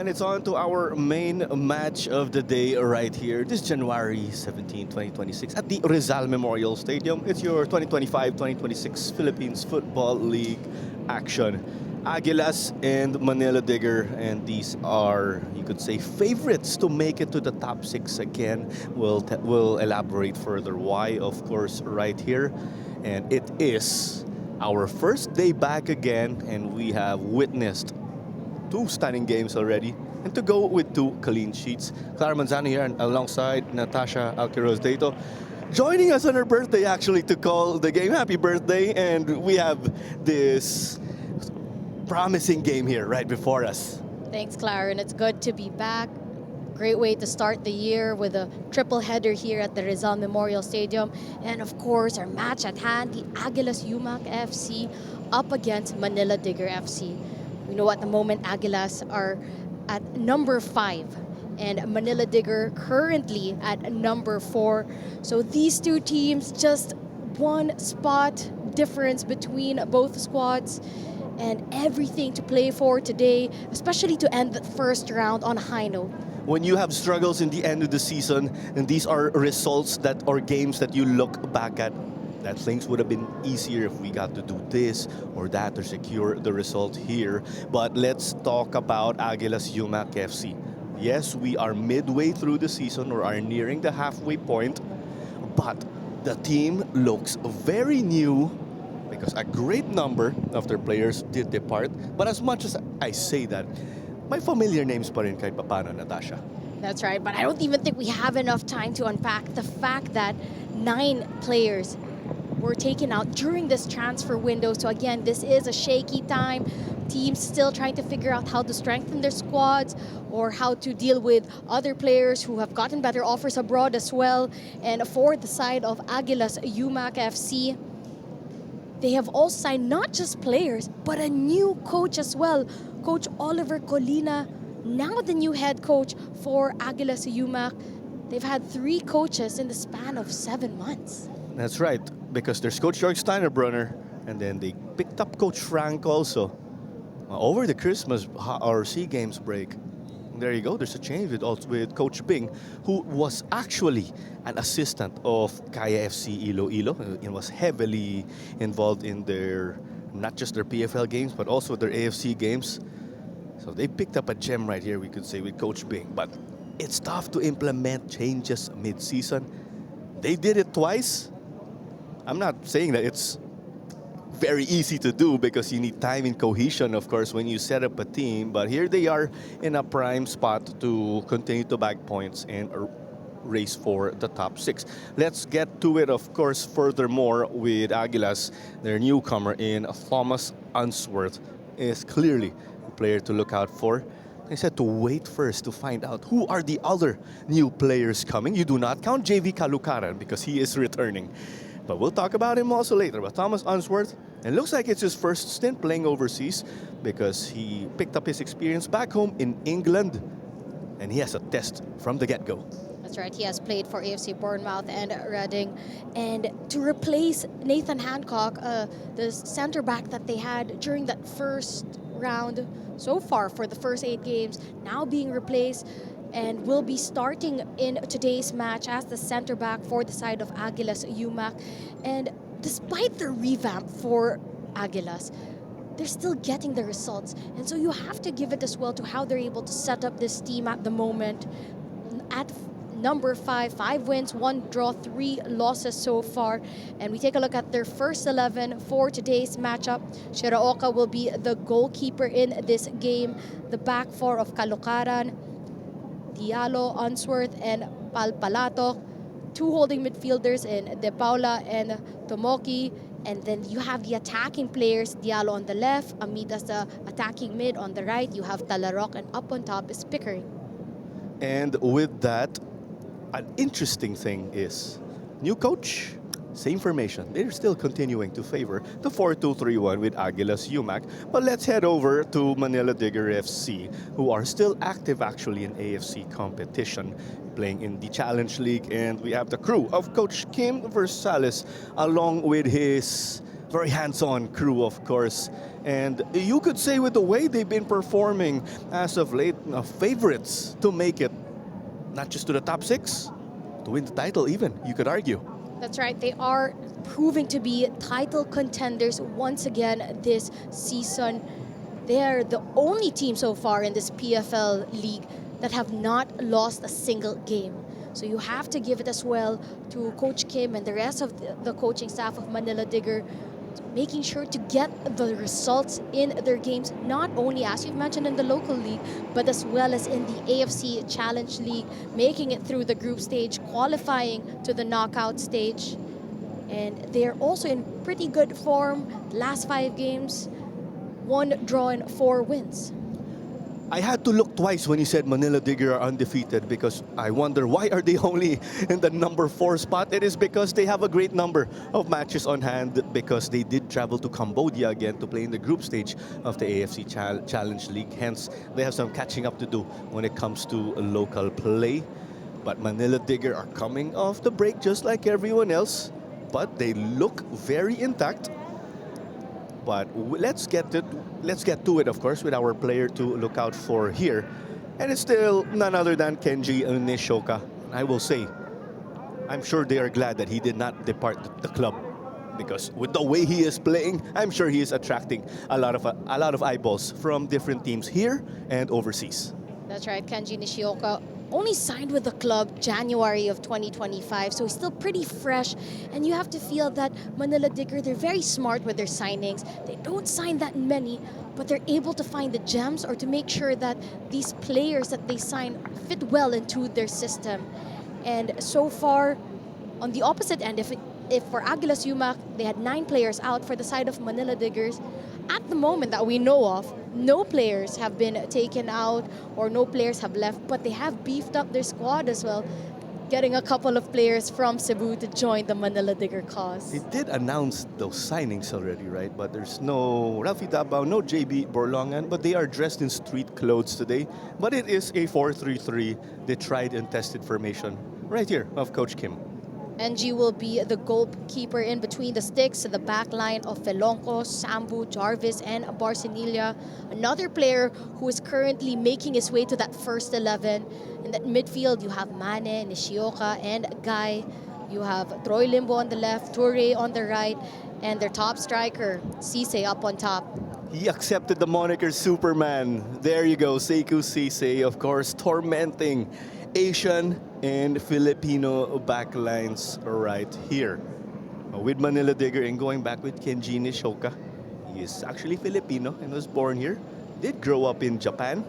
And it's on to our main match of the day right here, this January 17, 2026 at the Rizal Memorial Stadium. It's your 2025-2026 Philippines Football League action. Aguilas and Manila Digger, and these are, you could say, favorites to make it to the top six again. We'll elaborate further why, of course, right here. And it is our first day back again, and we have witnessed two stunning games already, and to go with two clean sheets. Clara Manzano here and alongside Natasha Alquiroz Dato, joining us on her birthday actually to call the game. Happy birthday, and we have this promising game here right before us. Thanks, Clara, and it's good to be back. Great way to start the year with a triple header here at the Rizal Memorial Stadium. And of course, our match at hand, the Aguilas Umak FC up against Manila Digger FC. We know at the moment Aguilas are at number 5 and Manila Digger currently at number 4. So these two teams, just one spot difference between both squads, and everything to play for today, especially to end the first round on a high note. When you have struggles in the end of the season, and these are results that or games that you look back at, that things would have been easier if we got to do this or that to secure the result here. But let's talk about Aguilas Umak FC. Yes, we are midway through the season or are nearing the halfway point, but the team looks very new because a great number of their players did depart. But as much as I say that, may familiar names pa rin kahit papano, Natasha. That's right, but I don't even think we have enough time to unpack the fact that 9 players were taken out during this transfer window. So again, this is a shaky time. Teams still trying to figure out how to strengthen their squads or how to deal with other players who have gotten better offers abroad as well. And for the side of Aguilas Umak FC, they have all signed not just players, but a new coach as well. Coach Oliver Colina, now the new head coach for Aguilas Umak. They've had 3 coaches in the span of 7 months. That's right, because there's Coach George Steinerbrunner, and then they picked up Coach Frank also over the Christmas or SEA Games break. There you go, there's a change with Coach Bing, who was actually an assistant of Kaya FC Iloilo and was heavily involved in their, not just their PFL games, but also their AFC games. So they picked up a gem right here, we could say, with Coach Bing. But it's tough to implement changes mid-season. They did it twice. I'm not saying that it's very easy to do because you need time and cohesion, of course, when you set up a team. But here they are in a prime spot to continue to bag points and race for the top 6. Let's get to it, of course, furthermore with Aguilas. Their newcomer in Thomas Unsworth is clearly a player to look out for. They said to wait first to find out who are the other new players coming. You do not count JV Kalukaran because he is returning. But we'll talk about him also later. But Thomas Unsworth, it looks like it's his first stint playing overseas because he picked up his experience back home in England, and he has a test from the get-go. That's right, he has played for AFC Bournemouth and Reading. And to replace Nathan Hancock, the center back that they had during that first round so far for the first 8 games, now being replaced and will be starting in today's match as the center back for the side of Aguilas Umak. And despite the revamp for Aguilas, they're still getting the results. And so you have to give it as well to how they're able to set up this team at the moment. At number 5 wins, 1 draw, 3 losses so far. And we take a look at their first 11 for today's matchup. Shiraoka will be the goalkeeper in this game. The back 4 of Kalukaran, Diallo, Unsworth, and Palpalato. 2 holding midfielders in De Paula and Tomoki. And then you have the attacking players, Diallo on the left, Amit as the attacking mid on the right. You have Talarok, and up on top is Pickering. And with that, an interesting thing is, new coach, same formation. They're still continuing to favor the 4-2-3-1 with Aguilas Umak. But let's head over to Manila Digger FC, who are still active actually in AFC competition, playing in the Challenge League. And we have the crew of Coach Kim Versales along with his very hands-on crew, of course. And you could say with the way they've been performing as of late, favorites to make it not just to the top 6, to win the title even, you could argue. That's right. They are proving to be title contenders once again this season. They're the only team so far in this PFL league that have not lost a single game. So you have to give it as well to Coach Kim and the rest of the coaching staff of Manila Digger, making sure to get the results in their games, not only as you've mentioned in the local league, but as well as in the AFC Challenge League, making it through the group stage, qualifying to the knockout stage. And they're also in pretty good form. Last 5 games, 1 draw and 4 wins. I had to look twice when you said Manila Digger are undefeated because I wonder why are they only in the number 4 spot. It is because they have a great number of matches on hand because they did travel to Cambodia again to play in the group stage of the AFC Challenge League. Hence, they have some catching up to do when it comes to local play. But Manila Digger are coming off the break just like everyone else, but they look very intact. But let's get to it, of course, with our player to look out for here. And it's still none other than Kenji Nishoka. I will say, I'm sure they are glad that he did not depart the club because with the way he is playing, I'm sure he is attracting a lot of eyeballs from different teams here and overseas. That's right, Kenji Nishioka only signed with the club January of 2025, so he's still pretty fresh. And you have to feel that Manila Digger, they're very smart with their signings. They don't sign that many, but they're able to find the gems or to make sure that these players that they sign fit well into their system. And so far, on the opposite end, if for Aguilas Umak, they had 9 players out for the side of Manila Diggers, at the moment that we know of, no players have been taken out or no players have left, but they have beefed up their squad as well, getting a couple of players from Cebu to join the Manila Digger cause. They did announce those signings already, right? But there's no Rafi Dabao, no JB Borlongan, but they are dressed in street clothes today. But it is a 4-3-3, the tried and tested formation right here of Coach Kim. NG will be the goalkeeper in between the sticks, the back line of Felonco, Sambu, Jarvis, and Barcinilla. Another player who is currently making his way to that first 11. In that midfield, you have Mane, Nishioka, and Guy. You have Troy Limbo on the left, Toure on the right, and their top striker, Cisse, up on top. He accepted the moniker Superman. There you go, Sekou Cisse, of course, tormenting Asian and Filipino backlines right here. With Manila Digger and going back with Kenji Nishoka. He is actually Filipino and was born here. Did grow up in Japan.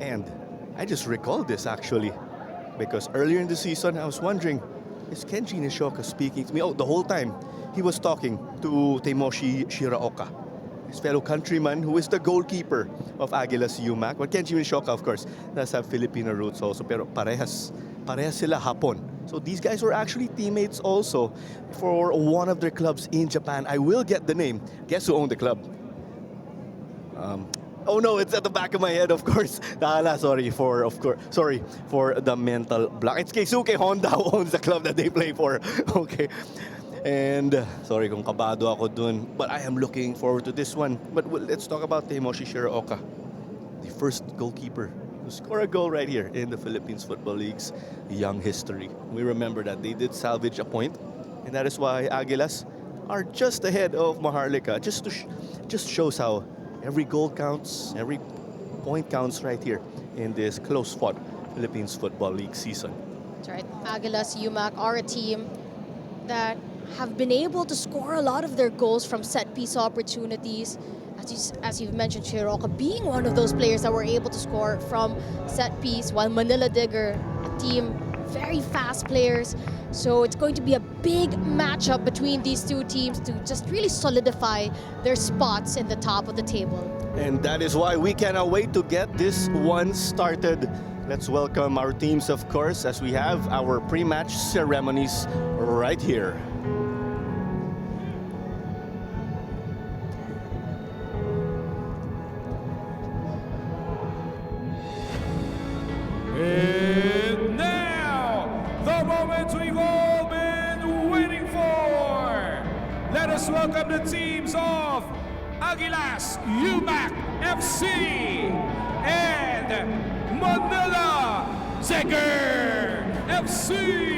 And I just recalled this actually because earlier in the season I was wondering, is Kenji Nishoka speaking to me? Oh, the whole time he was talking to Teimoshi Shiraoka, his fellow countryman who is the goalkeeper of Aguilas Umak. But Kenji Nishoka, of course, does have Filipino roots also, pero parehas sila Hapon. So these guys were actually teammates also for one of their clubs in Japan. I will get the name. Guess who owned the club? Oh no, it's at the back of my head, of course. Sorry for the mental block. It's Keisuke Honda who owns the club that they play for. Okay. And sorry kung kabado ako dun, but I am looking forward to this one. But let's talk about Teimoshi Shiraoka, the first goalkeeper to score a goal right here in the Philippines Football League's young history. We remember that they did salvage a point, and that is why Aguilas are just ahead of Maharlika. Just shows how every goal counts, every point counts right here in this close-fought Philippines Football League season. That's right. Aguilas Umak are a team that have been able to score a lot of their goals from set-piece opportunities. As you've mentioned, Shiroka being one of those players that were able to score from set-piece, while Manila Digger, a team, very fast players. So it's going to be a big matchup between these two teams to just really solidify their spots in the top of the table. And that is why we cannot wait to get this one started. Let's welcome our teams, of course, as we have our pre-match ceremonies right here. And now, the moment we've all been waiting for. Let us welcome the teams of Aguilas, Umak FC, and Manila Tiger FC.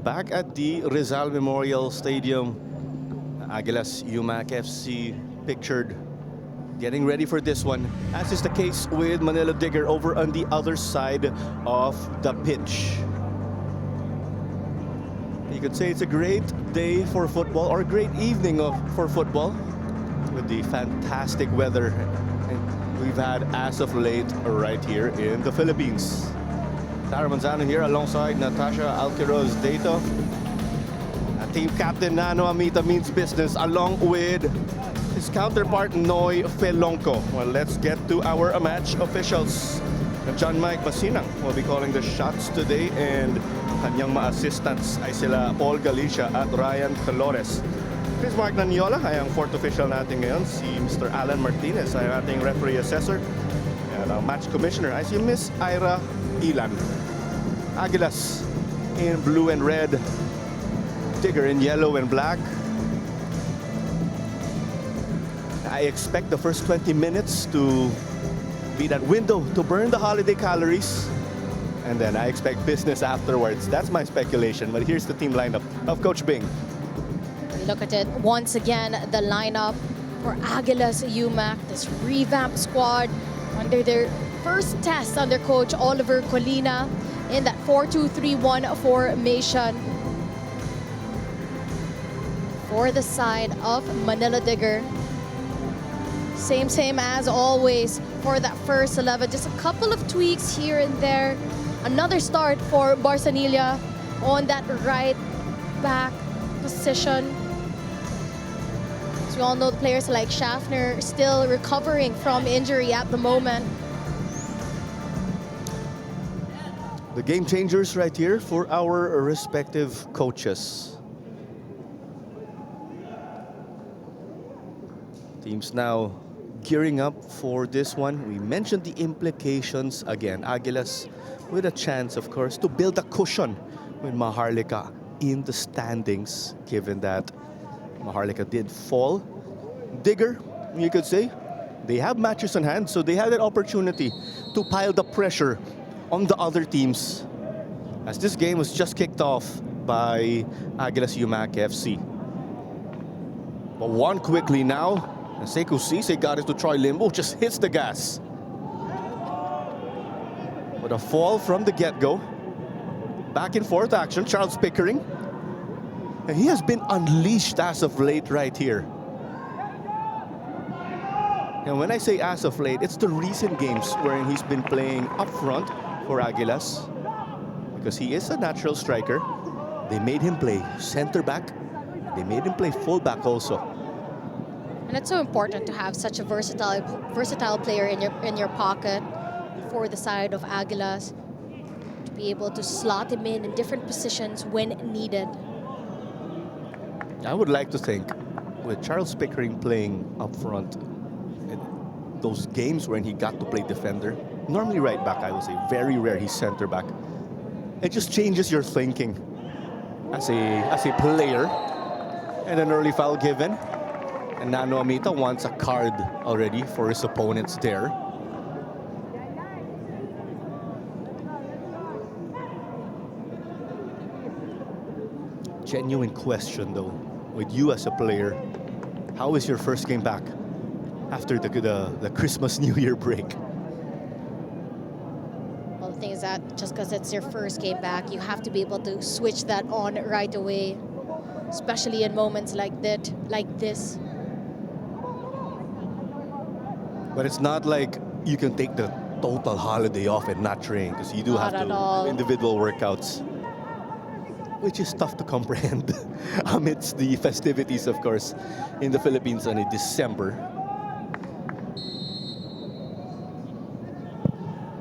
Back at the Rizal Memorial Stadium, Aguilas Umak FC pictured getting ready for this one, as is the case with Manila Digger over on the other side of the pitch. You could say it's a great day for football, or a great evening for football, with the fantastic weather we've had as of late right here in the Philippines. Tara Manzano here alongside Natasha Alquiroz Dato. Team captain Nano Amita means business, along with his counterpart Noy Felonco. Well, let's get to our match officials. John Mike Basinang will be calling the shots today, and kanyang ma-assistants ay sila Paul Galicia at Ryan Colores. Chris Mark Nanyola ay ang fourth official natin ngayon. Si Mr. Alan Martinez ay ating referee assessor. And ang match commissioner ay si Miss Ira Ilan. Aguilas in blue and red, Digger in yellow and black. I expect the first 20 minutes to be that window to burn the holiday calories, and then I expect business afterwards. That's my speculation, but here's the team lineup of Coach Bing. Look at it once again, the lineup for Aguilas Umak, this revamped squad under their first test under Coach Oliver Colina in that 4-2-3-1 formation. For the side of Manila Digger, same as always for that first 11. Just a couple of tweaks here and there. Another start for Barsanilla on that right back position. As we all know, the players like Schaffner still recovering from injury at the moment. The game changers right here for our respective coaches. Teams now gearing up for this one. We mentioned the implications again. Aguilas with a chance, of course, to build a cushion with Maharlika in the standings, given that Maharlika did fall. Digger, you could say, they have matches on hand, so they have an opportunity to pile the pressure on the other teams, as this game was just kicked off by Aguilas Umak FC. But one quickly now. Sekou Cisse got it to Troy Limbo, just hits the gas. With a fall from the get-go. Back and forth action, Charles Pickering. And he has been unleashed as of late right here. And when I say as of late, it's the recent games wherein he's been playing up front for Aguilas, because he is a natural striker. They made him play center back. They made him play full back also. And it's so important to have such a versatile player in your pocket for the side of Aguilas, to be able to slot him in different positions when needed. I would like to think with Charles Pickering playing up front, in those games when he got to play defender, normally right back, I would say, very rare he's center back. It just changes your thinking as a player. And an early foul given. And Nano Amita wants a card already for his opponents there. Genuine question though, with you as a player, how is your first game back after the Christmas New Year break? Well, the thing is that just because it's your first game back, you have to be able to switch that on right away, especially in moments like this. But it's not like you can take the total holiday off and not train, because you do Not have at to all. individual workouts, which is tough to comprehend amidst the festivities, of course, in the Philippines on a December.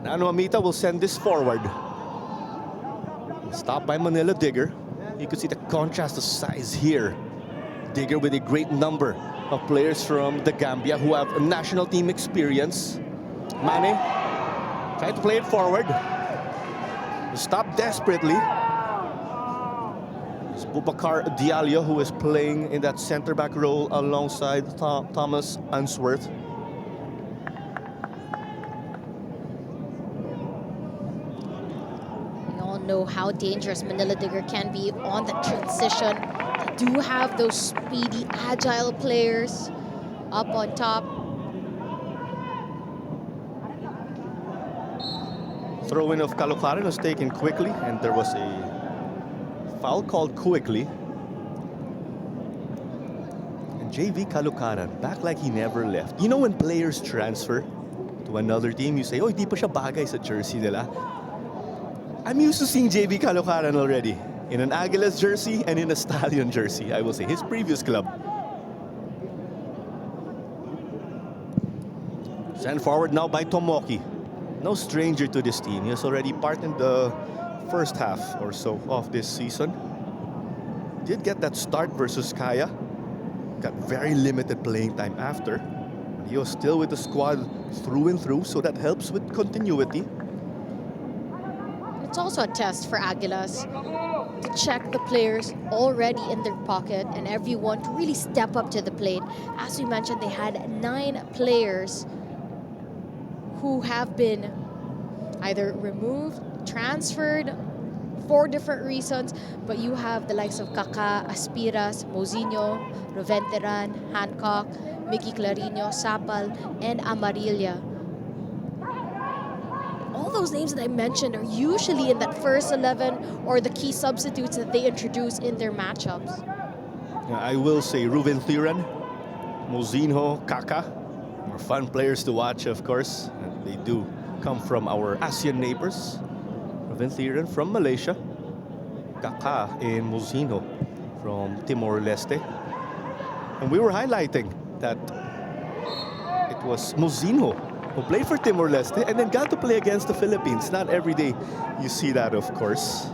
Nano Amita will send this forward. Stopped by Manila Digger. You can see the contrast of size here. Digger with a great number of players from the Gambia who have national team experience. Mane tried to play it forward. Stopped desperately. It's Boubacar Diallo who is playing in that center back role alongside Thomas Answorth. We all know how dangerous Manila Digger can be on the transition. They do have those speedy, agile players up on top. Throw-in of Caloclaran was taken quickly, and there was a foul called quickly. And JV Caloclaran, back like he never left. You know when players transfer to another team, you say, oh, di pa siya bagay sa jersey nila. I'm used to seeing JV Caloclaran already in an Aguilas jersey and in a Stallion jersey, I will say, his previous club. Sent forward now by Tomoki. No stranger to this team. He has already part in the first half or so of this season. Did get that start versus Kaya. Got very limited playing time after. He was still with the squad through and through, so that helps with continuity. It's also a test for Aguilas to check the players already in their pocket and everyone to really step up to the plate. As we mentioned, they had 9 players who have been either removed, transferred for different reasons, but you have the likes of Kaka, Aspiras, Mozinho, Roventeran, Hancock, Mickey Clarino, Sapal, and Amarilla. All those names that I mentioned are usually in that first 11 or the key substitutes that they introduce in their matchups. Yeah, I will say Ruben Thiran, Mozinho, Kaka are fun players to watch, of course. And they do come from our ASEAN neighbors. Ruben Thiran from Malaysia, Kaka and Mozinho from Timor-Leste. And we were highlighting that it was Mozinho who played for Timor-Leste and then got to play against the Philippines. Not every day you see that, of course.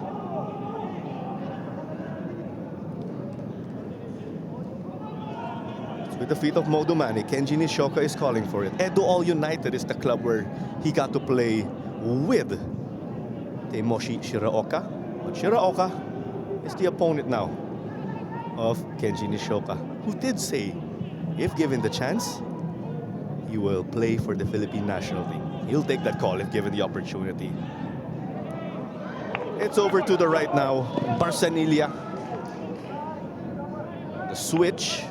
With the feet of Modumani, Kenji Nishoka is calling for it. Edo All United is the club where he got to play with Teimoshi Shiraoka. But Shiraoka is the opponent now of Kenji Nishoka, who did say, if given the chance, he will play for the Philippine national team. He'll take that call if given the opportunity. It's over to the right now. Barsanilla. The switch.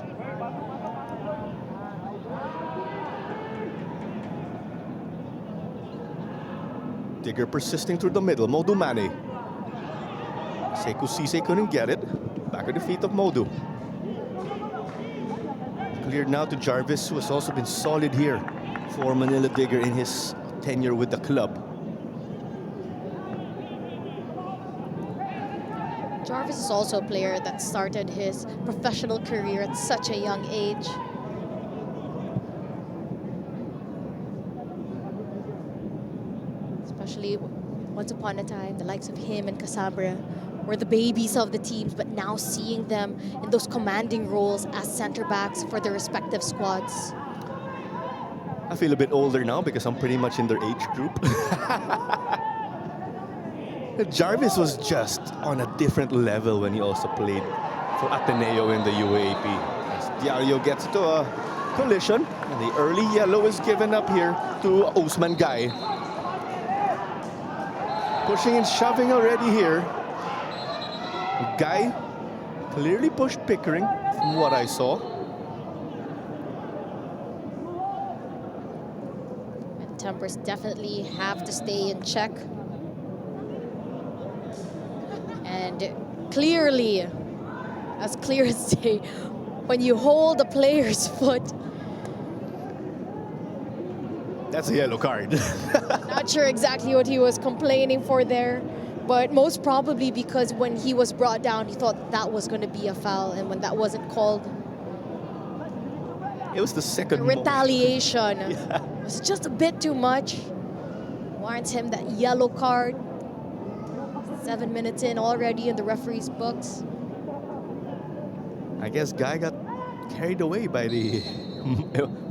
Digger persisting through the middle. Modu Mane. Sekou Cisse couldn't get it. Back at the feet of Modu. Cleared now to Jarvis, who has also been solid here for Manila Digger in his tenure with the club. Jarvis is also a player that started his professional career at such a young age. Especially Once upon a time, the likes of him and Cassandra were the babies of the teams, but now seeing them in those commanding roles as center backs for their respective squads. I feel a bit older now because I'm pretty much in their age group. Jarvis was just on a different level when he also played for Ateneo in the UAP. As Diario gets to a collision, and the early yellow is given up here to Osman Guy. Pushing and shoving already here. Guy clearly pushed Pickering from what I saw. And tempers definitely have to stay in check. And clearly, as clear as day, when you hold a player's foot, That's a yellow card. not sure exactly what he was complaining for there, but most probably because when he was brought down, he thought that was going to be a foul, and when that wasn't called, It was the second the most. retaliation Yeah. was just a bit too much. Warrants him that yellow card. 7 minutes in already in the referee's books. I guess Guy got carried away by the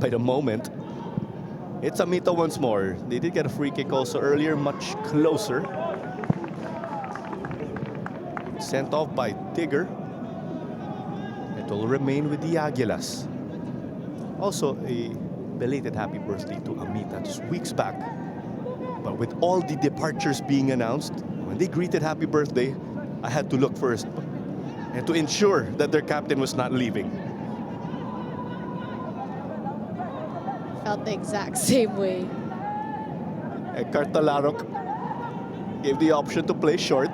by the moment. It's Amita once more. They did get a free kick also earlier, much closer. Sent off by Tigger. It will remain with the Aguilas. Also, a belated happy birthday to Amita just weeks back. But with all the departures being announced, when they greeted happy birthday, I had to look first and to ensure that their captain was not leaving. Felt the exact same way. Cartalarok gave the option to play short.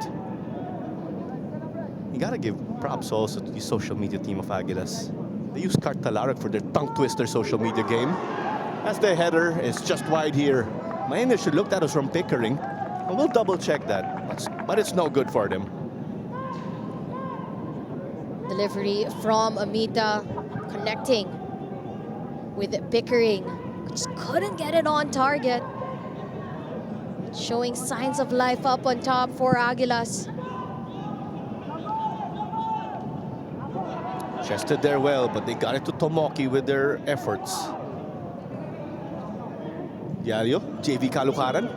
You gotta give props also to the social media team of Aguilas. They use Cartalarok for their tongue twister social media game. As the header is just wide here. My initial looked at us from Pickering, and we'll double check that. But it's no good for them. Delivery from Amita, connecting with Pickering. Just couldn't get it on target. Showing signs of life up on top for Aguilas. Chested there well, but they got it to Tomoki with their efforts. Diario, JV Kalukaran.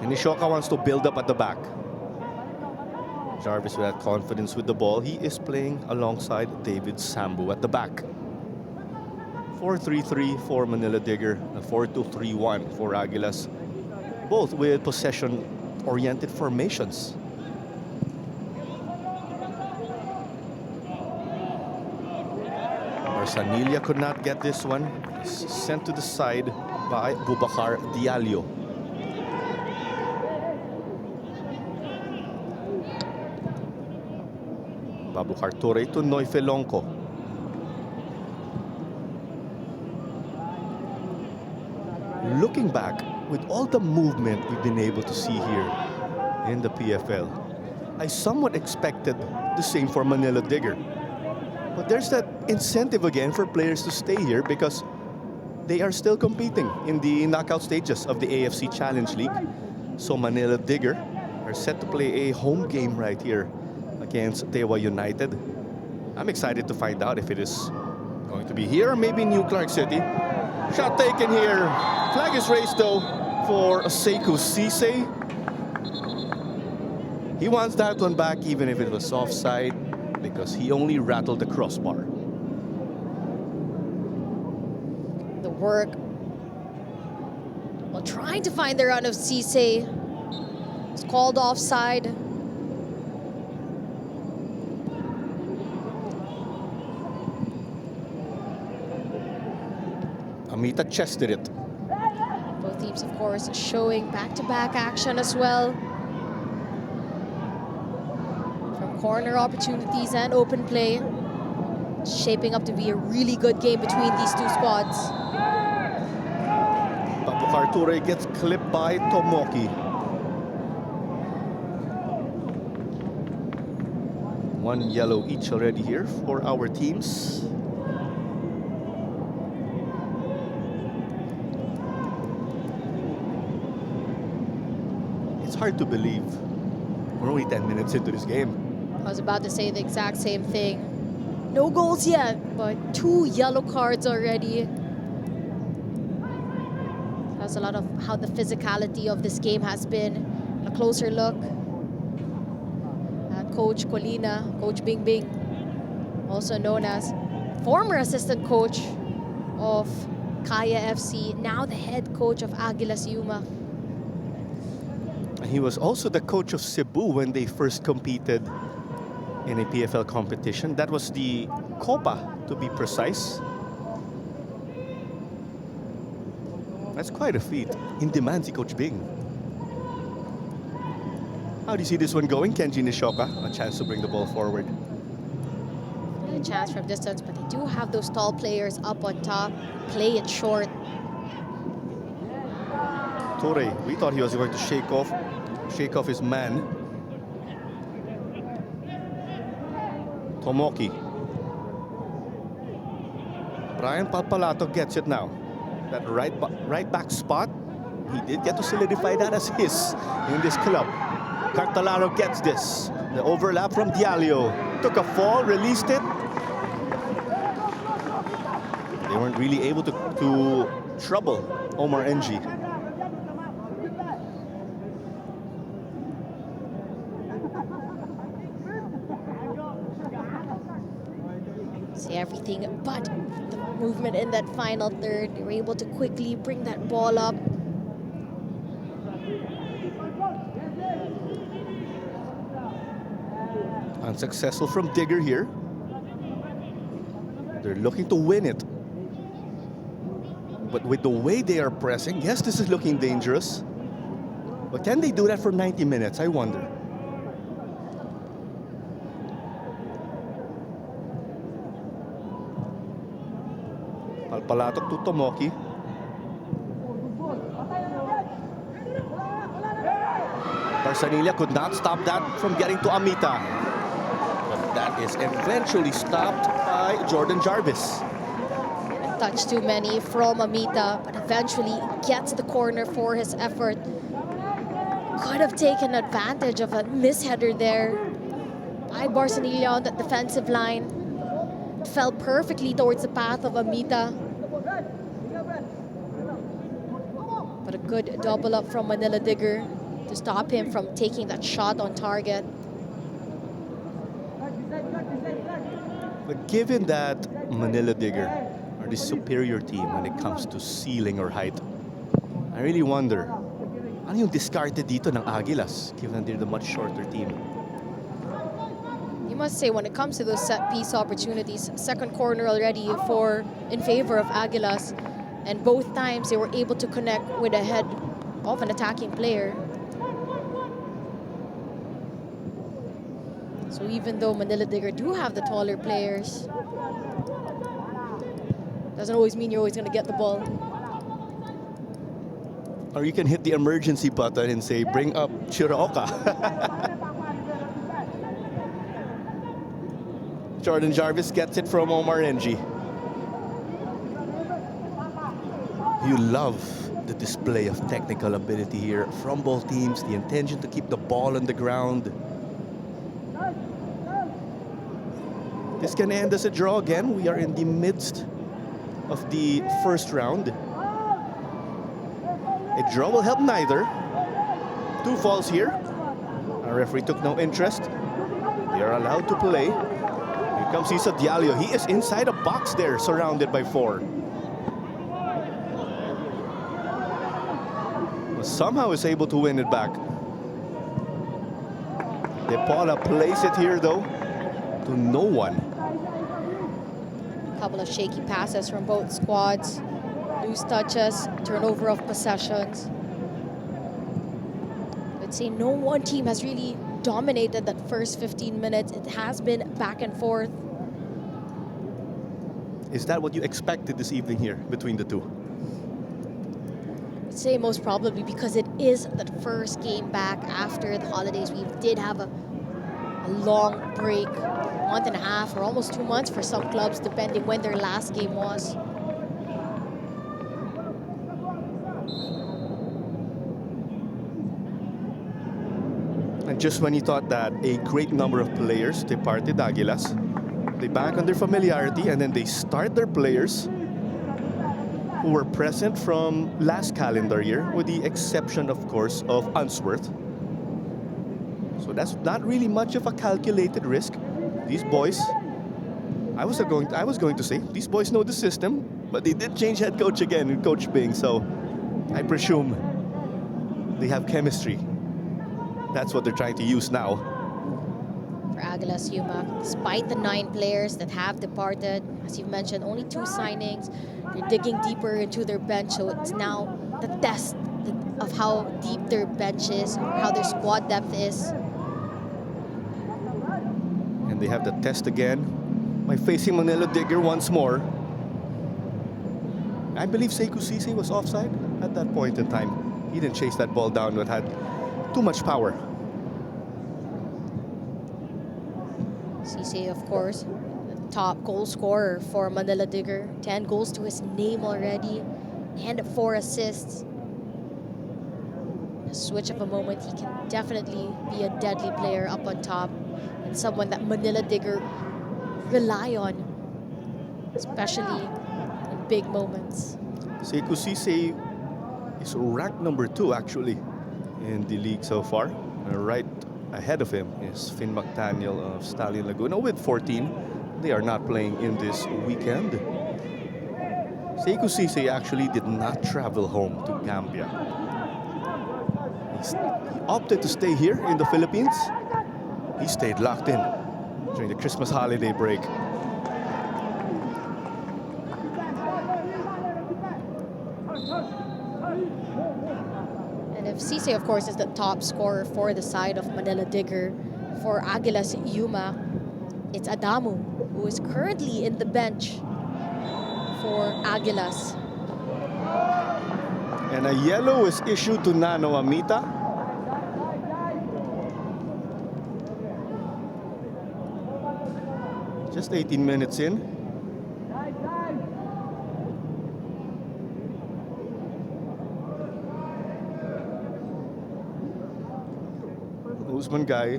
And Nishoka wants to build up at the back. Jarvis with that confidence with the ball. He is playing alongside David Sambu at the back. 4-3-3 for Manila Digger, a 4-2-3-1 for Aguilas. Both with possession-oriented formations. Sanilla could not get this one. Sent to the side by Bubakar Diallo. Babukar Ture to Noifelonco. Looking back, with all the movement we've been able to see here in the PFL, I somewhat expected the same for Manila Digger. But there's that incentive again for players to stay here because they are still competing in the knockout stages of the AFC Challenge League. So Manila Digger are set to play a home game right here against Tewa United. I'm excited to find out if it is going to be here or maybe New Clark City. Shot taken here. Flag is raised though for Sekou Cisse. He wants that one back even if it was offside, because he only rattled the crossbar. The work. Well, trying to find the run of Cisse. It's called offside. Amita chested it. Both teams, of course, showing back-to-back action as well. From corner opportunities and open play. It's shaping up to be a really good game between these two squads. Babukar Ture gets clipped by Tomoki. One yellow each already here for our teams. hard to believe. We're only 10 minutes into this game. I was about to say the exact same thing. No goals yet, but 2 yellow cards already. That's a lot of how the physicality of this game has been. A closer look at Coach Colina, Coach Bing Bing, also known as former assistant coach of Kaya FC, now the head coach of Aguilas Umak. He was also the coach of Cebu when they first competed in a PFL competition. That was the Copa, to be precise. That's quite a feat. In demand, si Coach Bing. How do you see this one going, Kenji Nishoka? A chance to bring the ball forward. A chance from distance, but they do have those tall players up on top. Play it short. Torre, we thought he was going to shake off his man. Tomoki. Brian Palpalato gets it now. That right back spot, he did get to solidify that as his in this club. Cartalaro gets this. The overlap from Diallo. Took a fall, released it. They weren't really able to trouble Omar NG. See everything but the movement in that final third. They were able to quickly bring that ball up. Unsuccessful from Digger here. They're looking to win it. But with the way they are pressing, yes, this is looking dangerous. But can they do that for 90 minutes? I wonder. Palpalatok to Tomoki. Barsanilla could not stop that from getting to Amita. But that is eventually stopped by Jordan Jarvis. Touch too many from Amita, but eventually gets the corner for his effort. Could have taken advantage of a misheader there by Barsanilla on that defensive line. It fell perfectly towards the path of Amita. But a good double up from Manila Digger to stop him from taking that shot on target. But given that Manila Digger are the superior team when it comes to ceiling or height, I really wonder, ano yung discarded dito ng Aguilas, given they're the much shorter team? You must say, when it comes to those set piece opportunities, second corner already in favor of Aguilas, and both times they were able to connect with a head of an attacking player. So even though Manila Digger do have the taller players, doesn't always mean you're always going to get the ball. Or you can hit the emergency button and say, bring up Chiraoka. Jordan Jarvis gets it from Omar NG. You love the display of technical ability here from both teams, the intention to keep the ball on the ground. This can end as a draw again. We are in the midst of the first round. A draw will help neither. 2 falls here. Our referee took no interest. They are allowed to play. Here comes Isa Diallo. He is inside a box there, surrounded by 4. But somehow is able to win it back. De Paula plays it here, though, to no one. Couple of shaky passes from both squads. Loose touches, turnover of possessions. I'd say no one team has really dominated that first 15 minutes. It has been back and forth. Is that what you expected this evening here between the two? I'd say most probably because it is the first game back after the holidays. We did have a long break, month and a half or almost 2 months for some clubs, depending when their last game was. just when you thought that a great number of players departed Aguilas, they bank on their familiarity and then they start their players who were present from last calendar year, with the exception, of course, of Unsworth. So that's not really much of a calculated risk. These boys, I was going to say, these boys know the system, but they did change head coach again in Coach Bing, so I presume they have chemistry. That's what they're trying to use now. For Aguilas Umak, despite the 9 players that have departed, as you've mentioned, only 2 signings. They're digging deeper into their bench, so it's now the test of how deep their bench is, or how their squad depth is. And they have the test again by facing Manila Digger once more. I believe Sekou Cisse was offside at that point in time. He didn't chase that ball down, but had too much power. Cisse, of course, the top goal scorer for Manila Digger. 10 goals to his name already, and 4 assists. A switch of a moment, he can definitely be a deadly player up on top, and someone that Manila Digger rely on, especially in big moments. Sekou Cisse is ranked number 2 actually in the league so far. Right ahead of him is Finn McDaniel of Stallion Laguna with 14. They are not playing in this weekend. Sekou Cisse actually did not travel home to Gambia. He opted to stay here in the Philippines. He stayed locked in during the Christmas holiday break. And if Cisse, of course, is the top scorer for the side of Manila Digger, for Aguilas Umak, it's Adamu, who is currently in the bench for Aguilas. And a yellow is issued to Nano Amita. Just 18 minutes in. Usman guy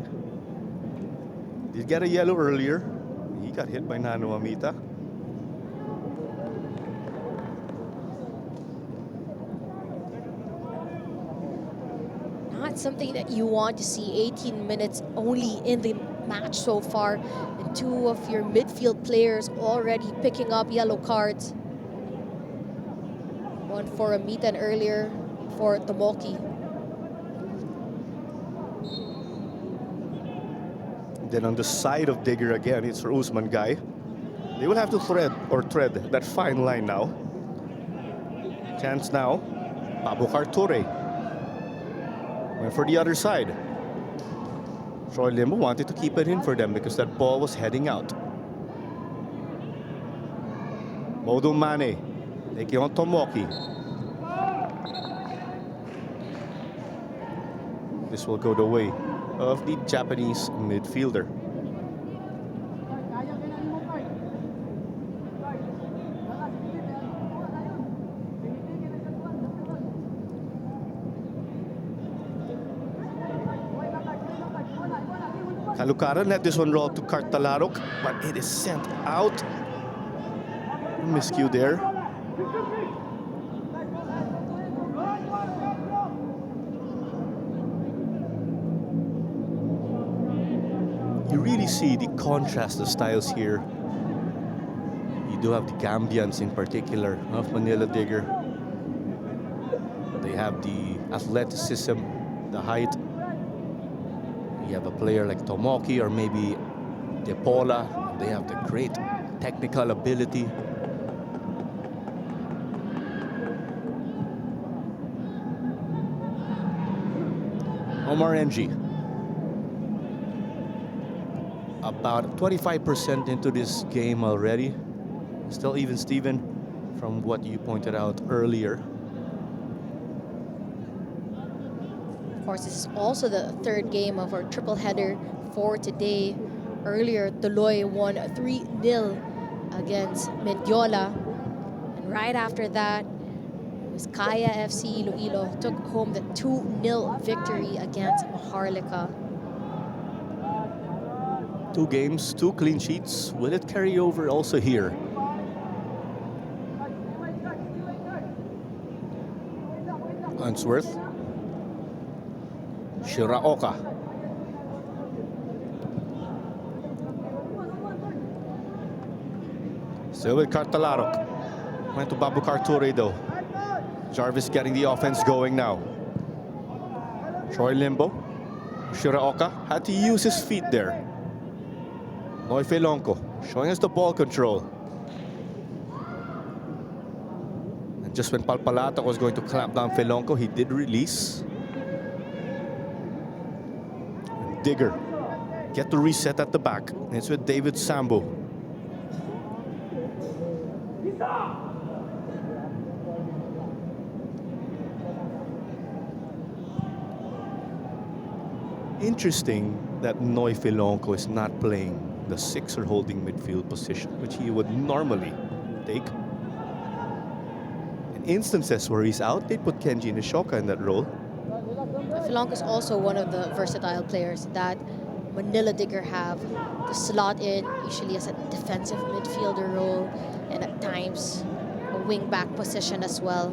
did get a yellow earlier. He got hit by Nano Amita. Not something that you want to see. 18 minutes only in the match so far, and 2 of your midfield players already picking up yellow cards. One for Amita and earlier for Tomoki. Then on the side of Digger again, it's for Usman guy. They will have to tread that fine line now. Chance now, Babukar Toure. Went for the other side. Troy Limbo wanted to keep it in for them because that ball was heading out. Modo Mane, taking on Tomoki. This will go the way of the Japanese midfielder. Kalukaran let this one roll to Kartalarok, but it is sent out. Miscue there. You really see the contrast of styles here. You do have the Gambians in particular of Manila Digger. They have the athleticism, the height. You have a player like Tomoki or maybe Depola. They have the great technical ability. Omar Ng. About 25% into this game already. Still even Steven from what you pointed out earlier. Of course, this is also the 3rd game of our triple header for today. Earlier, Tuloy won 3-0 against Mendiola. And right after that, Vizcaya FC Iloilo took home the 2-0 victory against Maharlika. 2 games, 2 clean sheets. Will it carry over also here? Unsworth. Shiraoka. Still with Cartalarok. Went to Babu Karture though. Jarvis getting the offense going now. Troy Limbo. Shiraoka had to use his feet there. Noy Felonco showing us the ball control. And just when Palpalato was going to clamp down Felonco, he did release. And Digger get the reset at the back. And it's with David Sambo. Interesting that Noy Felonco is not playing the 6 or holding midfield position, which he would normally take. In instances where he's out, they put Kenji Nishoka in that role. Felonco is also one of the versatile players that Manila Digger have to slot in, usually as a defensive midfielder role and at times a wing-back position as well.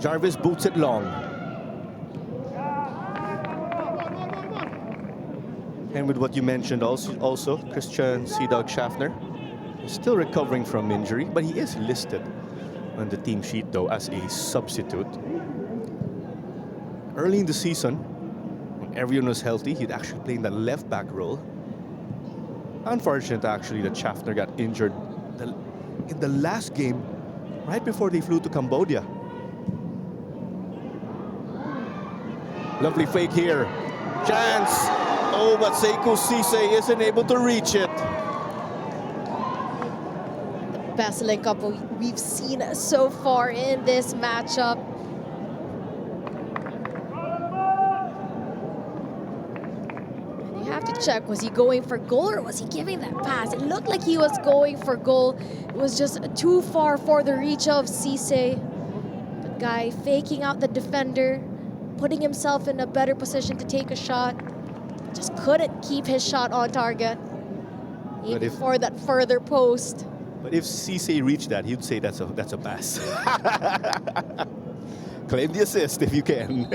Jarvis boots it long. And with what you mentioned also Christian Sea-Dog Schaffner is still recovering from injury, but he is listed on the team sheet though as a substitute. Early in the season, when everyone was healthy, he'd actually play in the left back role. Unfortunate actually that Schaffner got injured in the last game right before they flew to Cambodia. Lovely fake here. Chance! Oh, but Sekou Cisse isn't able to reach it. The best link-up we've seen so far in this matchup. And you have to check, was he going for goal or was he giving that pass? It looked like he was going for goal. It was just too far for the reach of Cisse. The guy faking out the defender, putting himself in a better position to take a shot. Just couldn't keep his shot on target, even for that further post. But if Cisse reached that, he'd say that's a pass. Claim the assist if you can.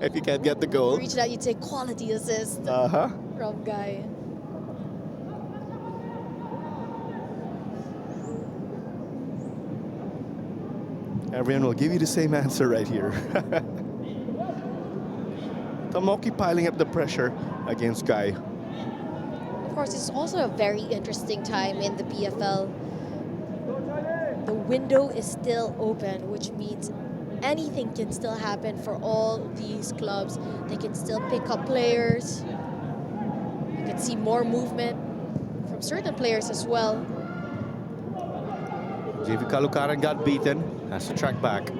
If you can't get the goal. Reach that, you'd say quality assist from Guy. Everyone will give you the same answer right here. Tomoki piling up the pressure against Guy. Of course, it's also a very interesting time in the PFL. The window is still open, which means anything can still happen for all these clubs. They can still pick up players. You can see more movement from certain players as well. JV Kalukaran got beaten, has to track back.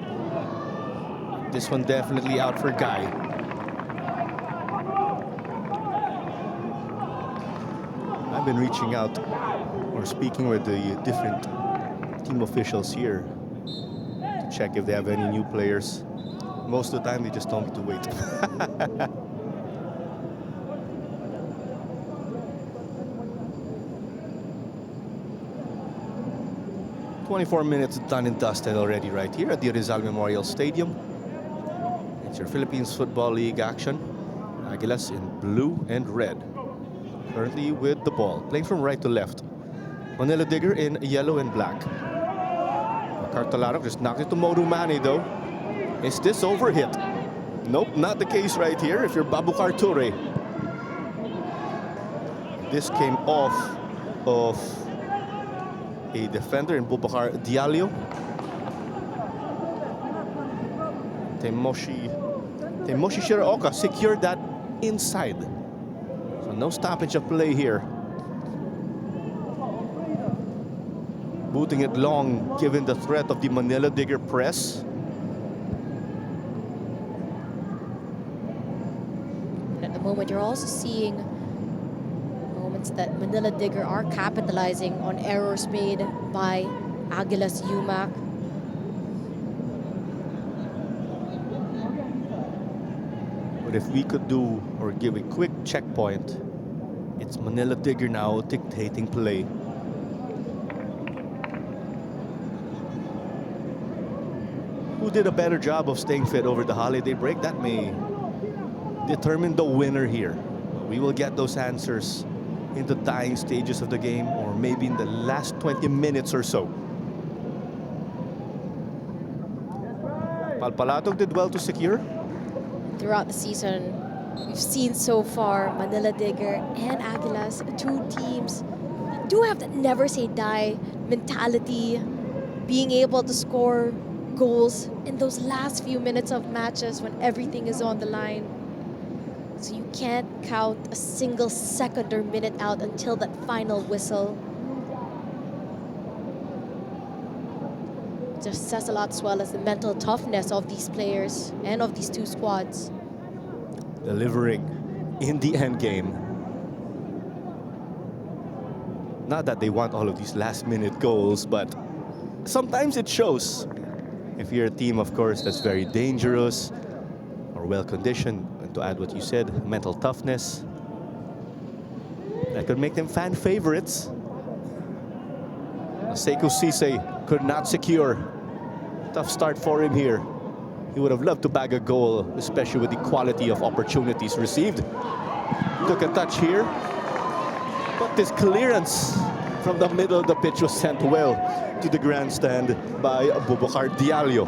This one definitely out for Guy. I've been reaching out or speaking with the different team officials here to check if they have any new players. Most of the time, they just told me to wait. 24 minutes done and dusted already right here at the Rizal Memorial Stadium. It's your Philippines Football League action. Aguilas in blue and red. Currently with the ball, playing from right to left. Manila Digger in yellow and black. Cartalarok just knocked it to Modumani though. Is this overhit? Nope, not the case right here if you're Babu Karture. This came off of a defender in Bubakar Diallo. Temoshi Shiraoka secured that inside. So no stoppage of play here. Booting it long, given the threat of the Manila Digger press. And at the moment, you're also seeing moments that Manila Digger are capitalizing on errors made by Aguilas Umak. But if we could do or give a quick checkpoint It's Manila Digger now dictating play. Who did a better job of staying fit over the holiday break? That may determine the winner here. We will get those answers in the dying stages of the game, or maybe in the last 20 minutes or so. Palpalatog did well to secure. Throughout the season, we've seen so far Manila Digger and Aguilas, two teams that do have that never say die mentality, being able to score goals in those last few minutes of matches when everything is on the line. So you can't count a single second or minute out until that final whistle. Just says a lot, as well as the mental toughness of these players and of these two squads. Delivering in the end game. Not that they want all of these last-minute goals, but sometimes it shows. If you're a team, of course, that's very dangerous or well-conditioned, and to add what you said, mental toughness, that could make them fan favorites. Sekou Cisse could not secure. Tough start for him here. He would have loved to bag a goal, especially with the quality of opportunities received. Took a touch here, but this clearance from the middle of the pitch was sent well to the grandstand by Abubakar Diallo.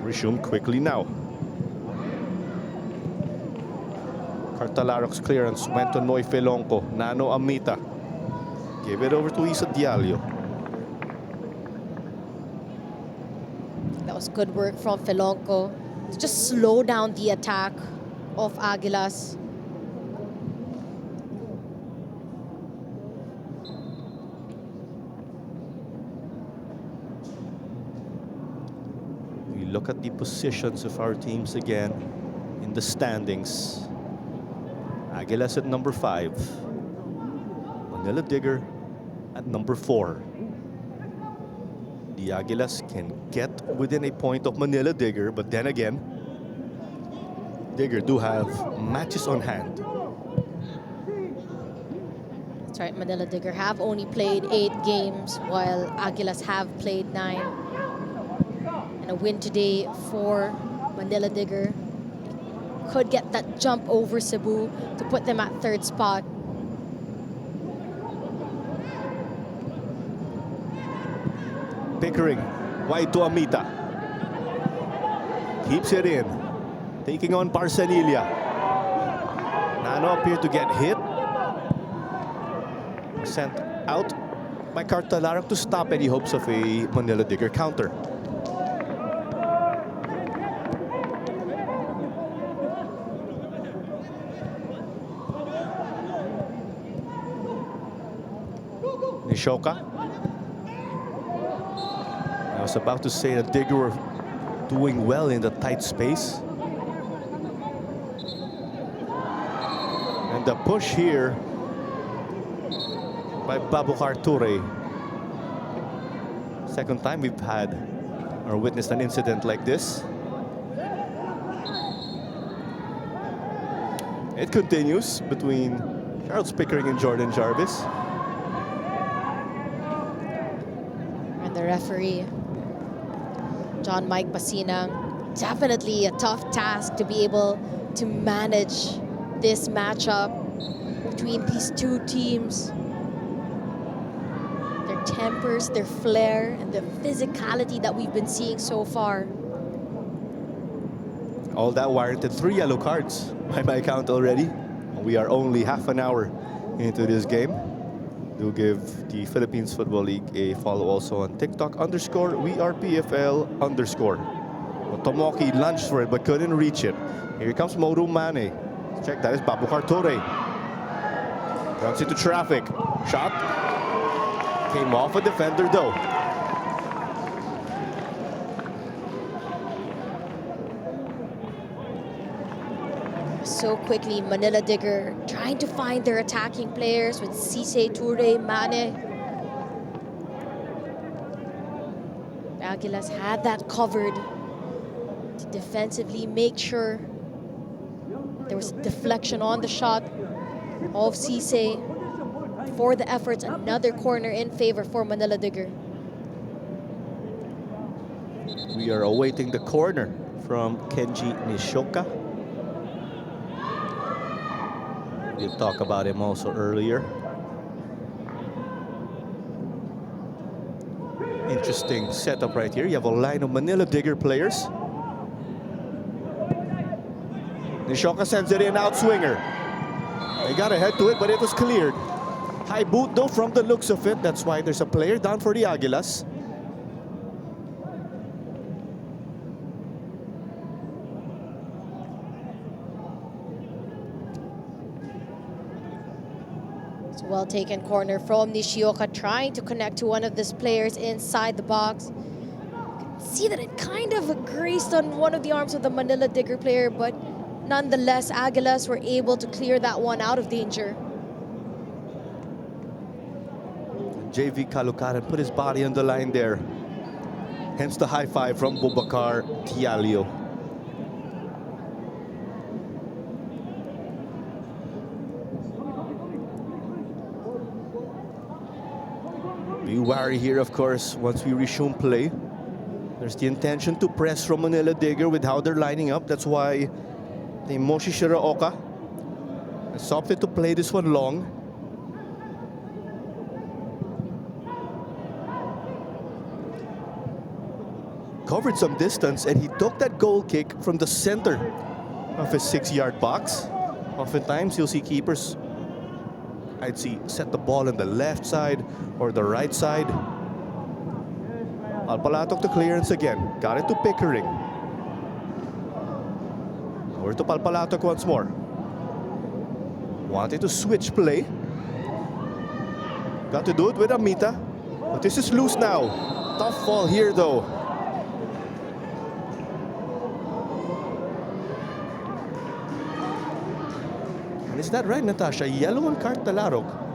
Resumed quickly now. Cartalaroc's clearance went to Noy Felonco. Nano Amita gave it over to Isa Diallo. That was good work from Felonco to just slow down the attack of Aguilas. We look at the positions of our teams again in the standings. Aguilas at number 5. Manila Digger at number 4. The Aguilas can get within a point of Manila Digger, but then again, Digger do have matches on hand. That's right, Manila Digger have only played 8 games, while Aguilas have played 9. And a win today for Manila Digger could get that jump over Cebu to put them at 3rd spot. Pickering, wide to Amita. Keeps it in. Taking on Parsanilla. Nano appeared to get hit. Sent out by Cartalarok to stop any hopes of a Manila Digger counter. Nishoka. I was about to say that Digger were doing well in the tight space. And the push here by Babukar Ture. Second time we've had or witnessed an incident like this. It continues between Charles Pickering and Jordan Jarvis. And the referee, John Mike Basina, definitely a tough task to be able to manage this matchup between these two teams. Their tempers, their flair, and the physicality that we've been seeing so far. All that warranted 3 yellow cards by my count already. We are only half an hour into this game. Do give the Philippines Football League a follow also on TikTok _WeArePFL_. Tomoki lunged for it but couldn't reach it. Here comes Moru Mane. Check, that is Babukar Ture. Runs into traffic. Shot. Came off a defender though. So quickly, Manila Digger trying to find their attacking players with Cisse, Ture, Mane. Aguilas had that covered to defensively make sure There was a deflection on the shot of Cisse. For the efforts, another corner in favor for Manila Digger. We are awaiting the corner from Kenji Nishoka. We'll talk about him also earlier. Interesting setup right here. You have a line of Manila Digger players. Nishoka sends it in, outswinger. They got ahead to it, but it was cleared. High boot though from the looks of it. That's why there's a player down for the Aguilas. It's a well taken corner from Nishioka, trying to connect to one of these players inside the box. See that it kind of grazed on one of the arms of the Manila Digger player, but nonetheless, Aguilas were able to clear that one out of danger. JV Kalukaran put his body on the line there. Hence the high five from Bubakar Tialio. Be wary here, of course, once we resume play. There's the intention to press from Manila Digger with how they're lining up. That's why the Moshi Shiraoka has opted to play this one long. Covered some distance, and he took that goal kick from the center of his 6-yard box. Oftentimes, you'll see keepers, I'd see, set the ball on the left side or the right side. Palpalatok to clearance again. Got it to Pickering. Over to Palpalatok once more. Wanted to switch play. Got to do it with Amita. But this is loose now. Tough fall here though. And is that right, Natasha? Yellow on card Talarok.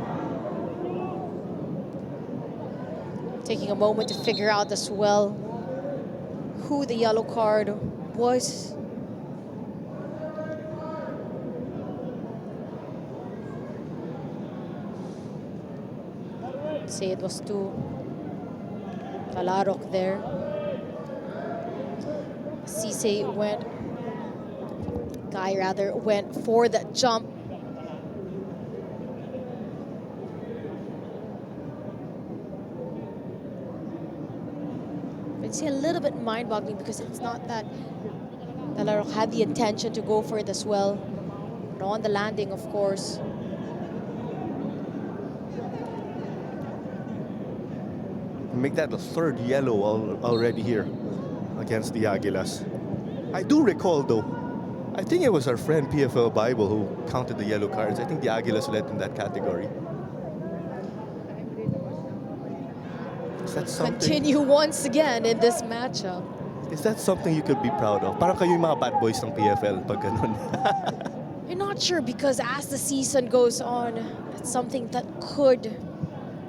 Taking a moment to figure out as well who the yellow card was. Say it was to Talarok there. Cisse went for that jump. It's a little bit mind-boggling because it's not that Talarok had the intention to go for it as well. But on the landing, of course. Make that the third yellow already here against the Aguilas. I do recall though, I think it was our friend PFL Bible who counted the yellow cards. I think the Aguilas led in that category. Is that something? Continue once again in this matchup. Is that something you could be proud of? Parang kayo yung mga bad boys ng PFL pag ganun. I'm not sure because as the season goes on, it's something that could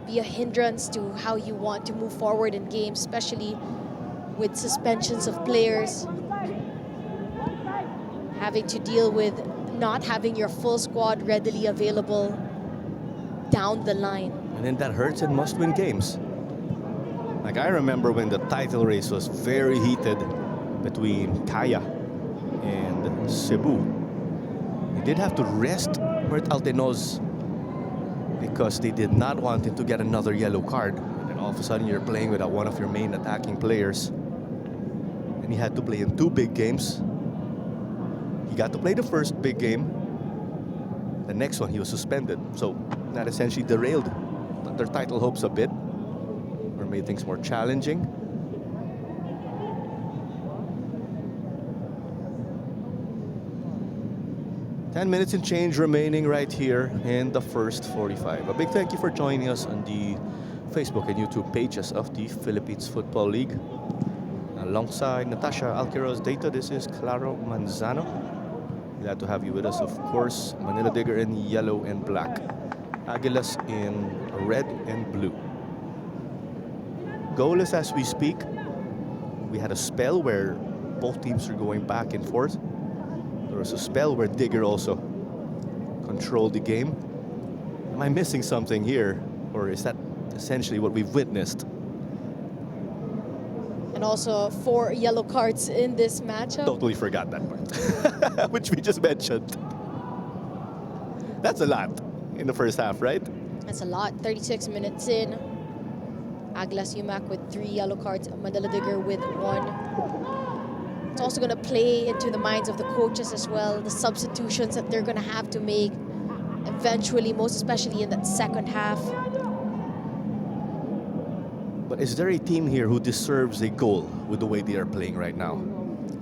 be a hindrance to how you want to move forward in games, especially with suspensions of players, having to deal with not having your full squad readily available down the line. And then that hurts in must-win games. Like I remember when the title race was very heated between Kaya and Cebu. They did have to rest Mert Altenoz because they did not want him to get another yellow card. And then all of a sudden you're playing without one of your main attacking players. And he had to play in 2 big games. He got to play the first big game. The next one he was suspended. So that essentially derailed their title hopes a bit, or made things more challenging. Ten minutes and change remaining right here in the first 45. A big thank you for joining us on the Facebook and YouTube pages of the Philippines Football League. Alongside Natasha Alquiroz Data, this is Claro Manzano. Glad to have you with us, of course. Manila Digger in yellow and black. Aguilas in red and blue. Goalless as we speak. We had a spell where both teams are going back and forth. There was a spell where Digger also controlled the game. Am I missing something here? Or is that essentially what we've witnessed? And also 4 yellow cards in this matchup. Totally forgot that part, which we just mentioned. That's a lot in the first half, right? That's a lot. 36 minutes in. Aguilas Umak with 3 yellow cards. Manila Digger with 1. It's also going to play into the minds of the coaches as well. The substitutions that they're going to have to make eventually, most especially in that second half. But is there a team here who deserves a goal with the way they are playing right now?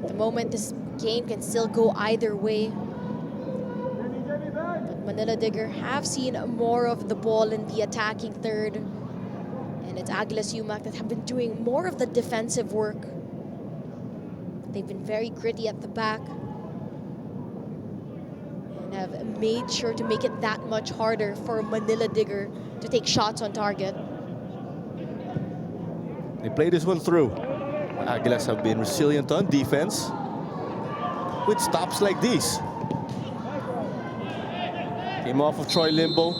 At the moment, this game can still go either way. But Manila Digger have seen more of the ball in the attacking third. And it's Aguilas Umak that have been doing more of the defensive work. They've been very gritty at the back. And have made sure to make it that much harder for Manila Digger to take shots on target. They play this one through. Aguilas have been resilient on defense with stops like these. Came off of Troy Limbo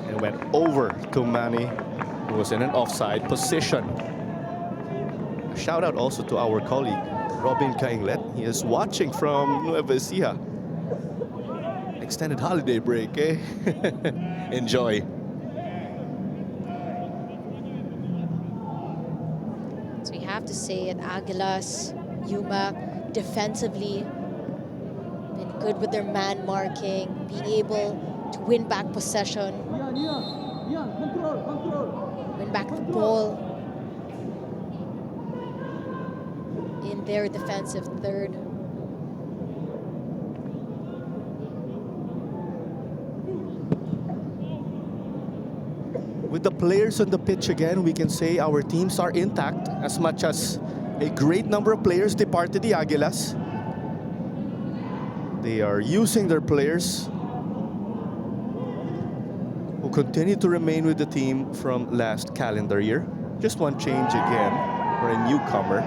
and went over to Manny, who was in an offside position. A shout out also to our colleague, Robin Cainglet. He is watching from Nueva Ecija. Extended holiday break, eh? Enjoy. So we have to say at Aguilas, Umak, defensively, been good with their man marking, being able to win back possession, win back the ball in their defensive third. With the players on the pitch again, we can say our teams are intact as much as a great number of players departed the Aguilas. They are using their players who continue to remain with the team from last calendar year. Just one change again for a newcomer.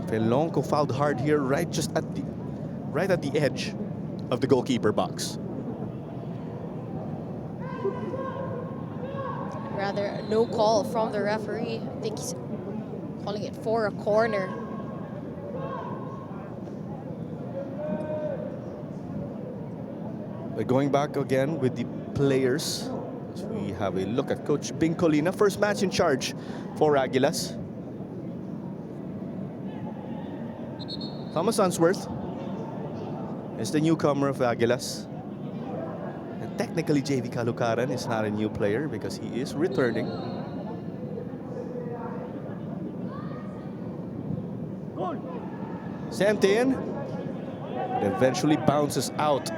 Felonco fouled hard here, right at the edge of the goalkeeper box. Rather, no call from the referee. I think he's calling it for a corner. But going back again with the players, as we have a look at Coach Bing Colina, first match in charge for Aguilas. Thomas Unsworth is the newcomer of Aguilas. And technically, JV Kalukaran is not a new player because he is returning. Sent in, and eventually bounces out.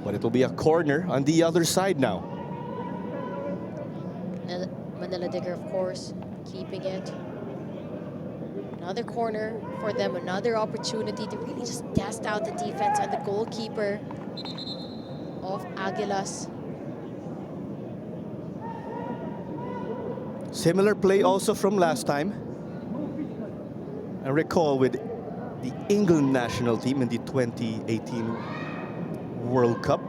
But it will be a corner on the other side now. Manila Digger, of course, keeping it. Another corner for them, another opportunity to really just test out the defense and the goalkeeper of Aguilas. Similar play also from last time. I recall with the England national team in the 2018 World Cup,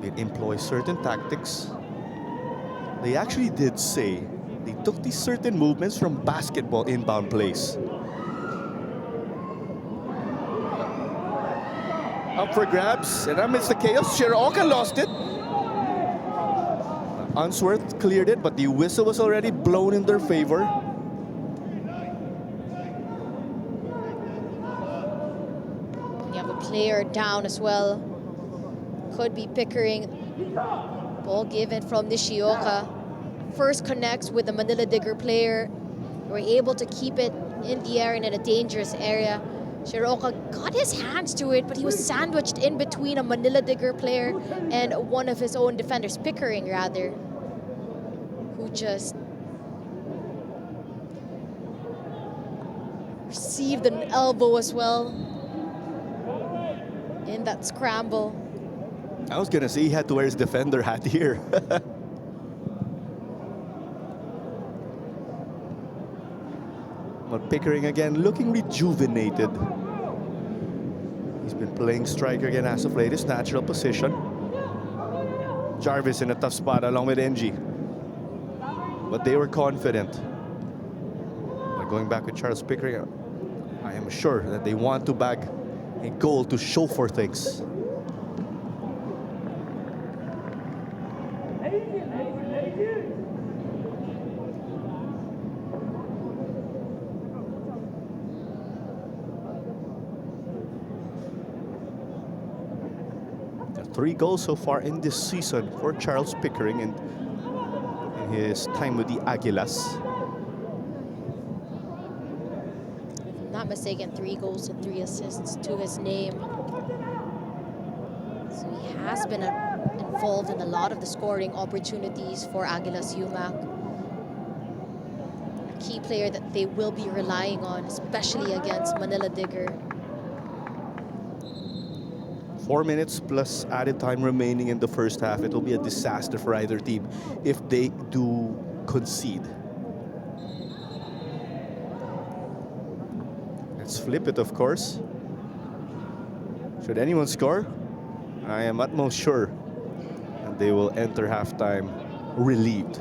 they employ certain tactics. They actually did say they took these certain movements from basketball inbound plays. Up for grabs, and amidst the chaos, Shiroka lost it. Unsworth cleared it, but the whistle was already blown in their favor. You have a player down as well. Could be Pickering. Ball given from Nishioka. First connects with the Manila Digger player. We're able to keep it in the air and in a dangerous area. Shiroka got his hands to it, but he was sandwiched in between a Manila Digger player and one of his own defenders, Pickering rather, who just received an elbow as well in that scramble. I was gonna say he had to wear his defender hat here. Pickering again looking rejuvenated. He's been playing striker again as of late, his natural position. Jarvis in a tough spot along with NG. But they were confident. But going back with Charles Pickering, I am sure that they want to bag a goal to show for things. There are 3 goals so far in this season for Charles Pickering in his time with the Aguilas. If I'm not mistaken, 3 goals and 3 assists to his name. So he has been involved in a lot of the scoring opportunities for Aguilas Umak. A key player that they will be relying on, especially against Manila Digger. 4 minutes plus added time remaining in the first half. It will be a disaster for either team if they do concede. Let's flip it, of course. Should anyone score, I am at most sure that they will enter halftime relieved.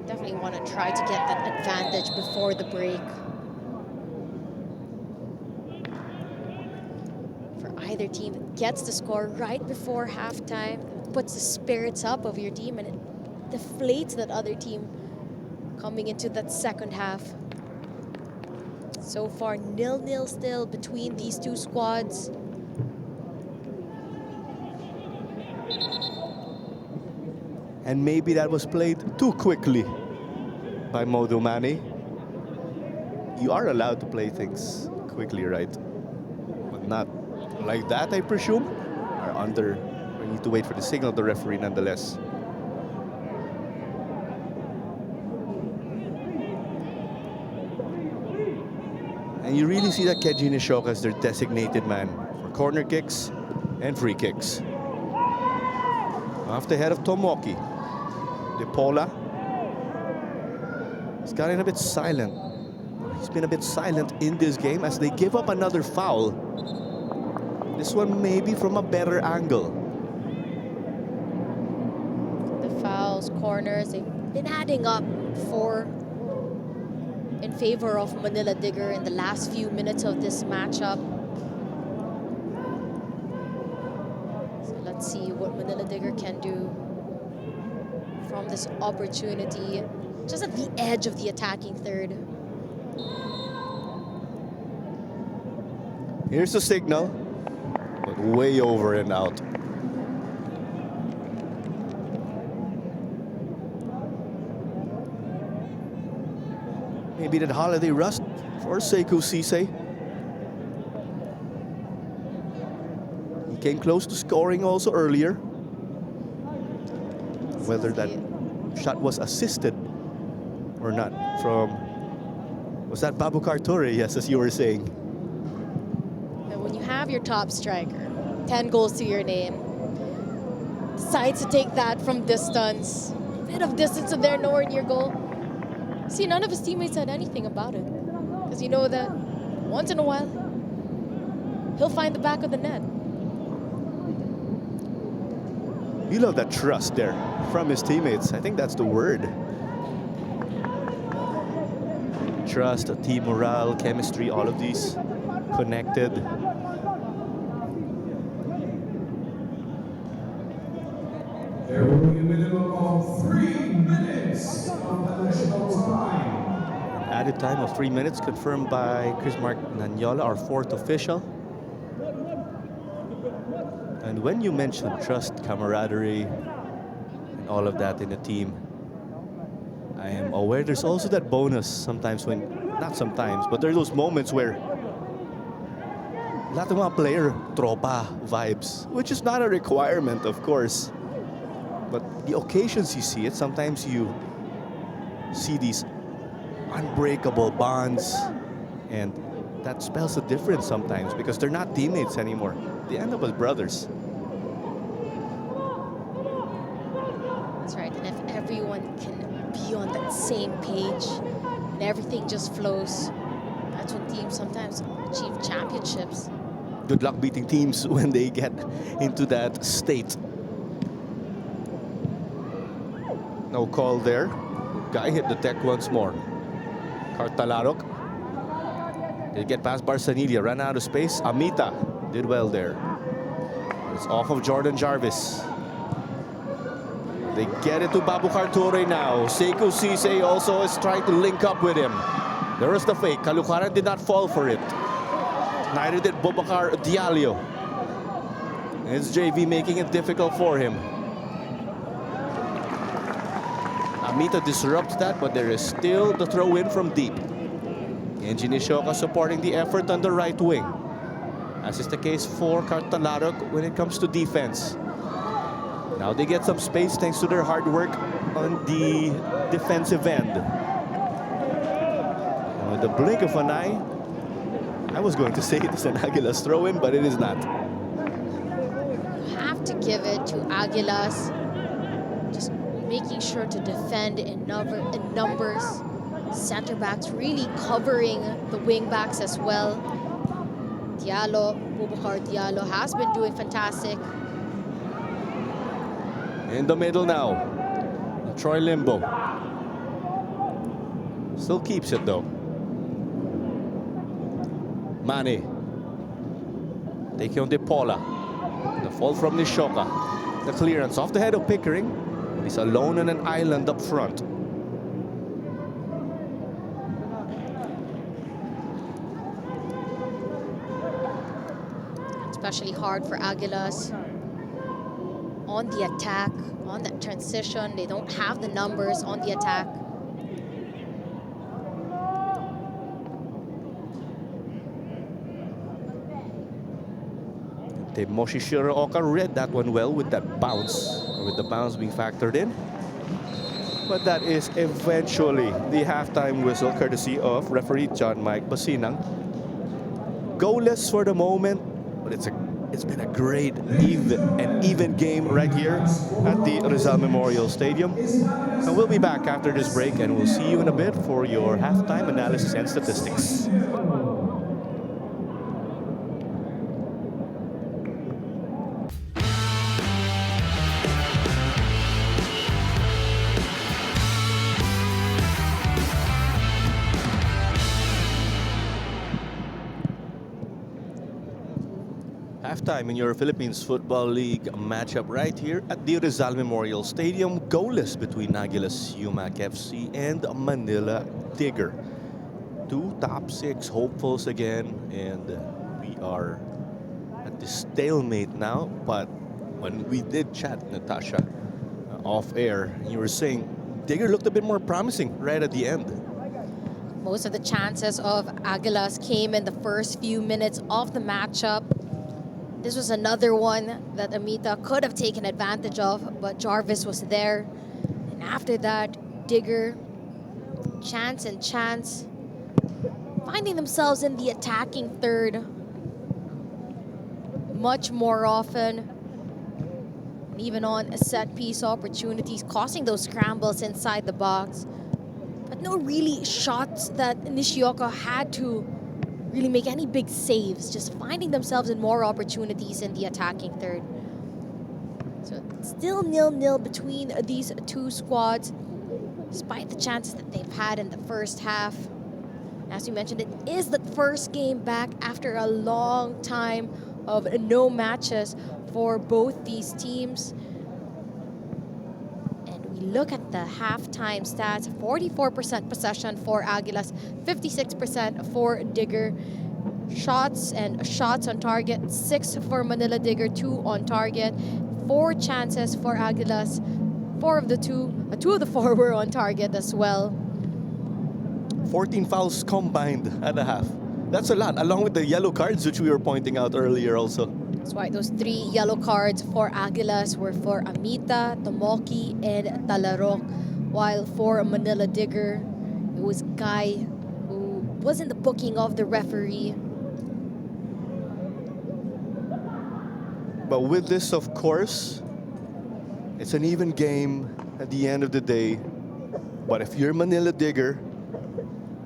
Definitely want to try to get that advantage before the break. Either team gets the score right before halftime, puts the spirits up of your team, and it deflates that other team coming into that second half. So far, 0-0 still between these two squads. And maybe that was played too quickly by Modo Mane. You are allowed to play things quickly, right? But not like that, I presume, or under. We need to wait for the signal of the referee nonetheless. And you really see that Keji Nishoka is their designated man for corner kicks and free kicks. Off the head of Tomoki. De Paula. He's gotten a bit silent. He's been a bit silent in this game as they give up another foul. This one maybe from a better angle. The fouls, corners, they've been adding up in favor of Manila Digger in the last few minutes of this matchup. So let's see what Manila Digger can do from this opportunity, just at the edge of the attacking third. Here's the signal, but way over and out. Maybe that holiday rust for Sekou Cisse. He came close to scoring also earlier. Whether that shot was assisted or not from, was that Babukar Toure? Yes, as you were saying. And when you have your top striker, 10 goals to your name, decides to take that from distance, a bit of distance and they're nowhere near goal. See, none of his teammates said anything about it. Because you know that once in a while, he'll find the back of the net. You love that trust there from his teammates. I think that's the word. Trust, team morale, chemistry, all of these connected. There will be a minimum of 3 minutes of additional time. Added time of 3 minutes confirmed by Chris Mark Nanyola, our 4th official. And when you mention trust, camaraderie, and all of that in a team, I am aware there's also that bonus sometimes when, not sometimes, but there are those moments where lahat ng mga player, tropa vibes, which is not a requirement, of course. But the occasions you see it, sometimes you see these unbreakable bonds, and that spells a difference sometimes because they're not teammates anymore. They end up as brothers. That's right, and if everyone can be on that same page, and everything just flows. That's when teams sometimes achieve championships. Good luck beating teams when they get into that state. No call there. Guy hit the deck once more. Cartalarok did get past Barsanilla, ran out of space. Amita did well there. It's off of Jordan Jarvis. They get it to Babu Karture now. Sekou Cisse also is trying to link up with him. There is the fake. Kalukaran did not fall for it. Neither did Bobakar Diallo. It's JV making it difficult for him. Amita disrupts that, but there is still the throw in from deep. Genji Nishoka supporting the effort on the right wing, as is the case for Cartalarok when it comes to defense. Now they get some space thanks to their hard work on the defensive end. And with the blink of an eye, I was going to say it's an Aguilas throw-in, but it is not. You have to give it to Aguilas. Just making sure to defend in numbers. Center backs really covering the wing backs as well. Bobakar Diallo has been doing fantastic. In the middle now, Troy Limbo. Still keeps it though. Mane. Taking on De Paula. The fall from Nishoka. The clearance off the head of Pickering. He's alone on an island up front. Especially hard for Aguilas. On the attack, on that transition, they don't have the numbers on the attack. Moshishiro Oka read that one well with that bounce, with the bounce being factored in. But that is eventually the halftime whistle, courtesy of referee John Mike Basinang. Goalless for the moment, but it's been a great even game right here at the Rizal Memorial Stadium. And we'll be back after this break, and we'll see you in a bit for your halftime analysis and statistics. Halftime in your Philippines Football League matchup right here at the Rizal Memorial Stadium. Goalless between Aguilas Umak FC and Manila Digger. Two top six hopefuls again, and we are at the stalemate now. But when we did chat, Natasha, off air, you were saying Digger looked a bit more promising right at the end. Most of the chances of Aguilas came in the first few minutes of the matchup. This was another one that Amita could have taken advantage of, but Jarvis was there. And after that, Digger, chance and chance, finding themselves in the attacking third much more often. And even on set piece opportunities, causing those scrambles inside the box. But no really shots that Nishioka had to really make any big saves, just finding themselves in more opportunities in the attacking third. So still 0-0 between these two squads, despite the chances that they've had in the first half. As we mentioned, it is the first game back after a long time of no matches for both these teams. Look at the halftime stats: 44% possession for Aguilas, 56% for Digger. Shots on target: 6 for Manila Digger, 2 on target. 4 chances for Aguilas. 2 of the 4 were on target as well. 14 fouls combined at the half. That's a lot, along with the yellow cards, which we were pointing out earlier also. That's why those 3 yellow cards for Aguilas were for Amita, Tomoki, and Talarok. While for Manila Digger, it was Guy who wasn't the booking of the referee. But with this, of course, it's an even game at the end of the day. But if you're Manila Digger,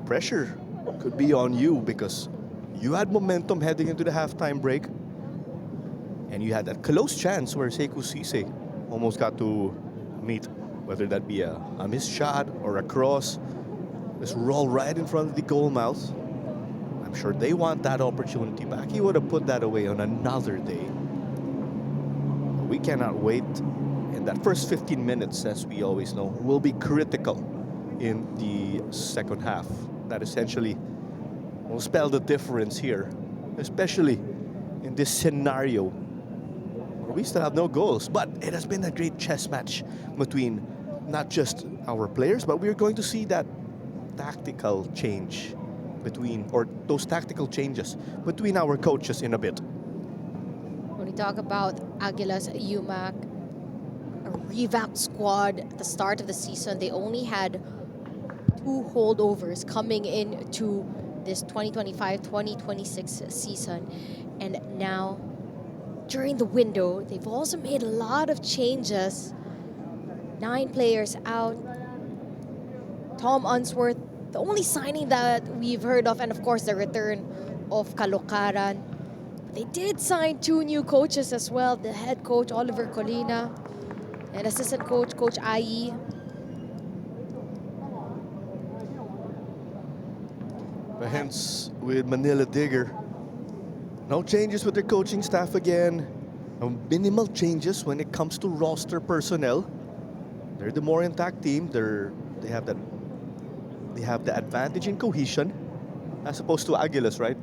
pressure could be on you because you had momentum heading into the halftime break. And you had that close chance where Sekou Cisse almost got to meet, whether that be a missed shot or a cross. Just roll right in front of the goal mouth. I'm sure they want that opportunity back. He would have put that away on another day. We cannot wait. And that first 15 minutes, as we always know, will be critical in the second half. That essentially will spell the difference here, especially in this scenario. We still have no goals, but it has been a great chess match between not just our players, but we're going to see that tactical change between, or those tactical changes between our coaches in a bit. When we talk about Aguilas, Umak, a revamped squad at the start of the season, they only had 2 holdovers coming into this 2025-2026 season. And now, during the window, they've also made a lot of changes. 9 players out. Tom Unsworth, the only signing that we've heard of, and of course the return of Caloocaran. They did sign 2 new coaches as well. The head coach, Oliver Colina, and assistant coach, Coach Ai. But hence, with Manila Digger, no changes with their coaching staff again. Minimal changes when it comes to roster personnel. They're the more intact team. They have the advantage in cohesion as opposed to Aguilas, right?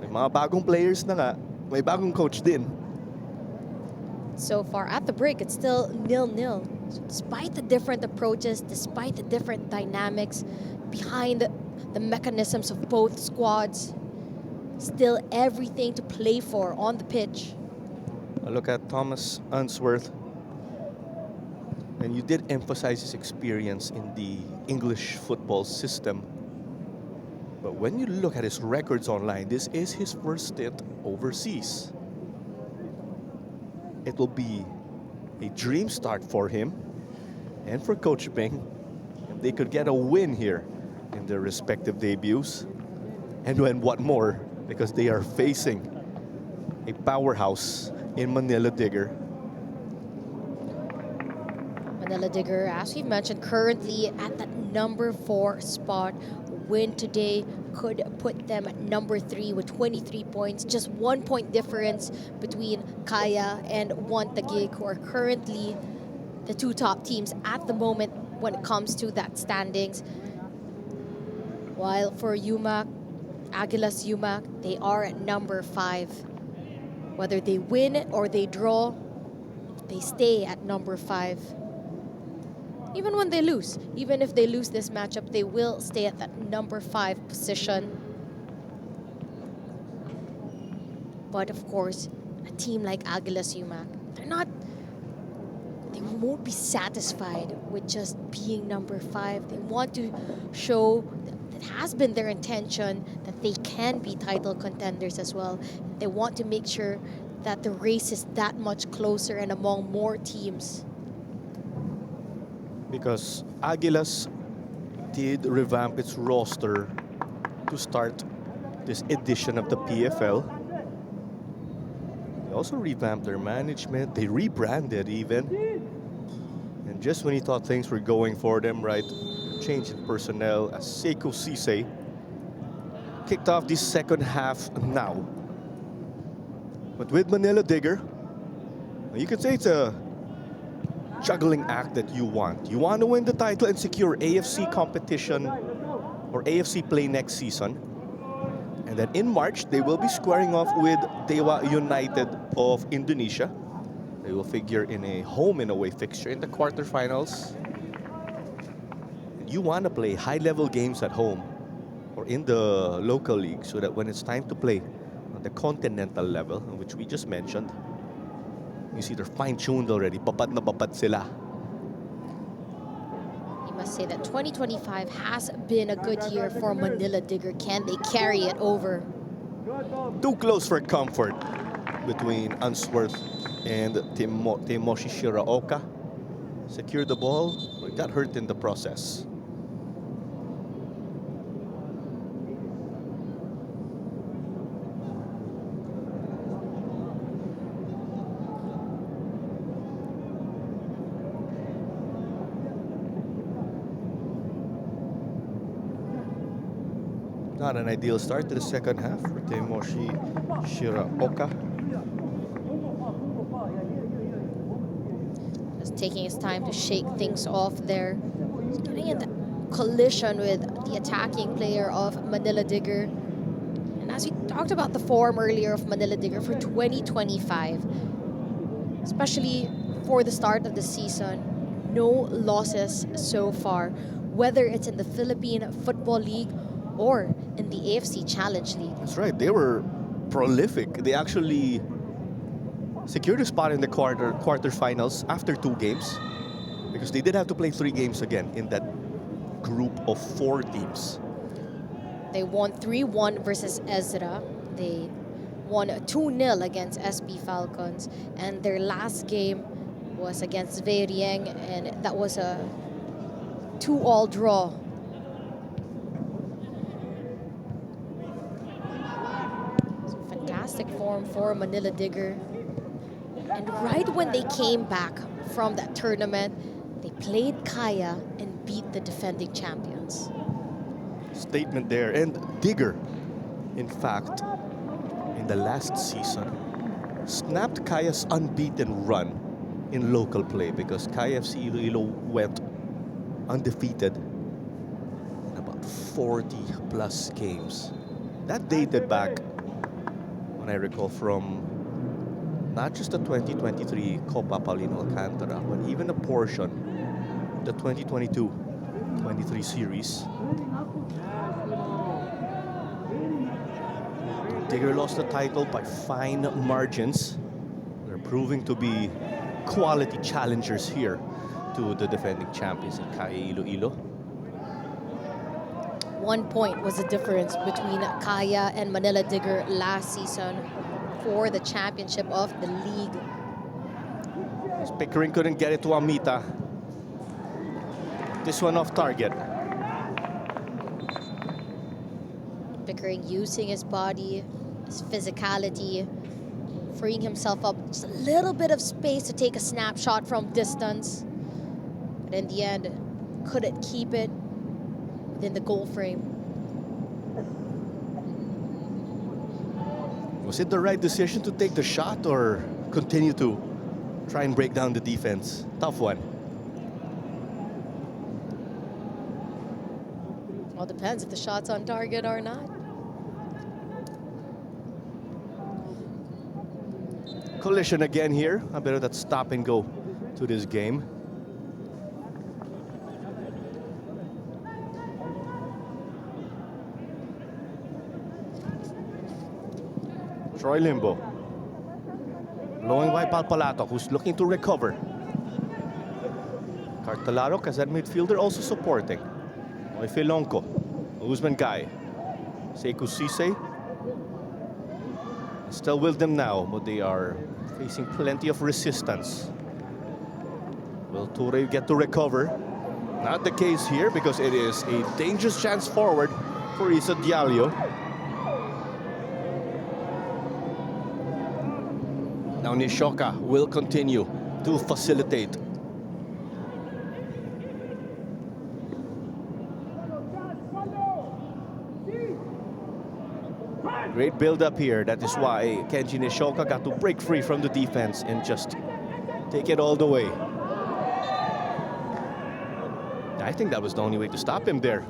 May mga bagong players na nga, may bagong coach din. So far at the break, it's still 0-0. So despite the different approaches, despite the different dynamics behind the mechanisms of both squads, still everything to play for on the pitch. A look at Thomas Unsworth. And you did emphasize his experience in the English football system. But when you look at his records online, this is his first stint overseas. It will be a dream start for him and for Coach Bing if they could get a win here in their respective debuts. And when what more, because they are facing a powerhouse in Manila Digger. Manila Digger, as we've mentioned, currently at that number 4 spot. Win today could put them at number 3 with 23 points. Just 1 point difference between Kaya and One Taguig, who are currently the 2 top teams at the moment when it comes to that standings. While for Umak, Aguilas Umak, they are at number 5. Whether they win or they draw, they stay at number 5. Even when they lose, even if they lose this matchup, they will stay at that number 5 position. But of course, a team like Aguilas Umak, they won't be satisfied with just being number 5. They want to show that has been their intention that they can be title contenders as well. They want to make sure that the race is that much closer and among more teams. Because Aguilas did revamp its roster to start this edition of the PFL. They also revamped their management. They rebranded even. And just when you thought things were going for them, right, change in personnel as Sekou Cisse kicked off the second half now. But with Manila Digger, you could say it's a juggling act that you want. You want to win the title and secure AFC competition or AFC play next season. And then in March, they will be squaring off with Dewa United of Indonesia. They will figure in a home and away fixture in the quarterfinals. You want to play high-level games at home or in the local league so that when it's time to play on the continental level, which we just mentioned, you see they're fine-tuned already. Babad na babad sila. You must say that 2025 has been a good year for Manila Digger. Can they carry it over? Too close for comfort between Unsworth and Timoshi Not an ideal start to the second half for Teimoshi Shiraoka. Just taking his time to shake things off there. He's getting in that collision with the attacking player of Manila Digger. And as we talked about the form earlier of Manila Digger for 2025, especially for the start of the season, no losses so far, whether it's in the Philippine Football League or in the AFC Challenge League. That's right. They were prolific. They actually secured a spot in the quarterfinals after 2 games, because they did have to play 3 games again in that group of 4 teams. They won 3-1 versus Ezra. They won 2-0 against SB Falcons. And their last game was against Verieng, and that was a 2-all draw. So fantastic form for Manila Digger. And right when they came back from that tournament, they played Kaya and beat the defending champions. Statement there. And Digger, in fact, in the last season, snapped Kaya's unbeaten run in local play, because Kaya FC Iloilo went undefeated in about 40 plus games. That dated back, when I recall, from not just the 2023 Copa Paulino Alcantara, but even a portion of the 2022-23 series. Digger lost the title by fine margins. They're proving to be quality challengers here to the defending champions in Kaya Iloilo. 1 point was the difference between Kaya and Manila Digger last season for the championship of the league. Pickering couldn't get it to Amita. This one off target. Pickering using his body, his physicality, freeing himself up just a little bit of space to take a snapshot from distance. But in the end, couldn't keep it within the goal frame. Was it the right decision to take the shot or continue to try and break down the defense? Tough one. All depends if the shot's on target or not. Collision again here. A bit of that stop and go to this game. Troy Limbo. Blowing by Palpalato, who's looking to recover. Cartalarok as that midfielder also supporting. Moifilonco, Usman Guy, Sekou Sise. Still with them now, but they are facing plenty of resistance. Will Toure get to recover? Not the case here, because it is a dangerous chance forward for Isa Diallo. Now Nishoka will continue to facilitate. Great build-up here. That is why Kenji Nishoka got to break free from the defense and just take it all the way. I think that was the only way to stop him there.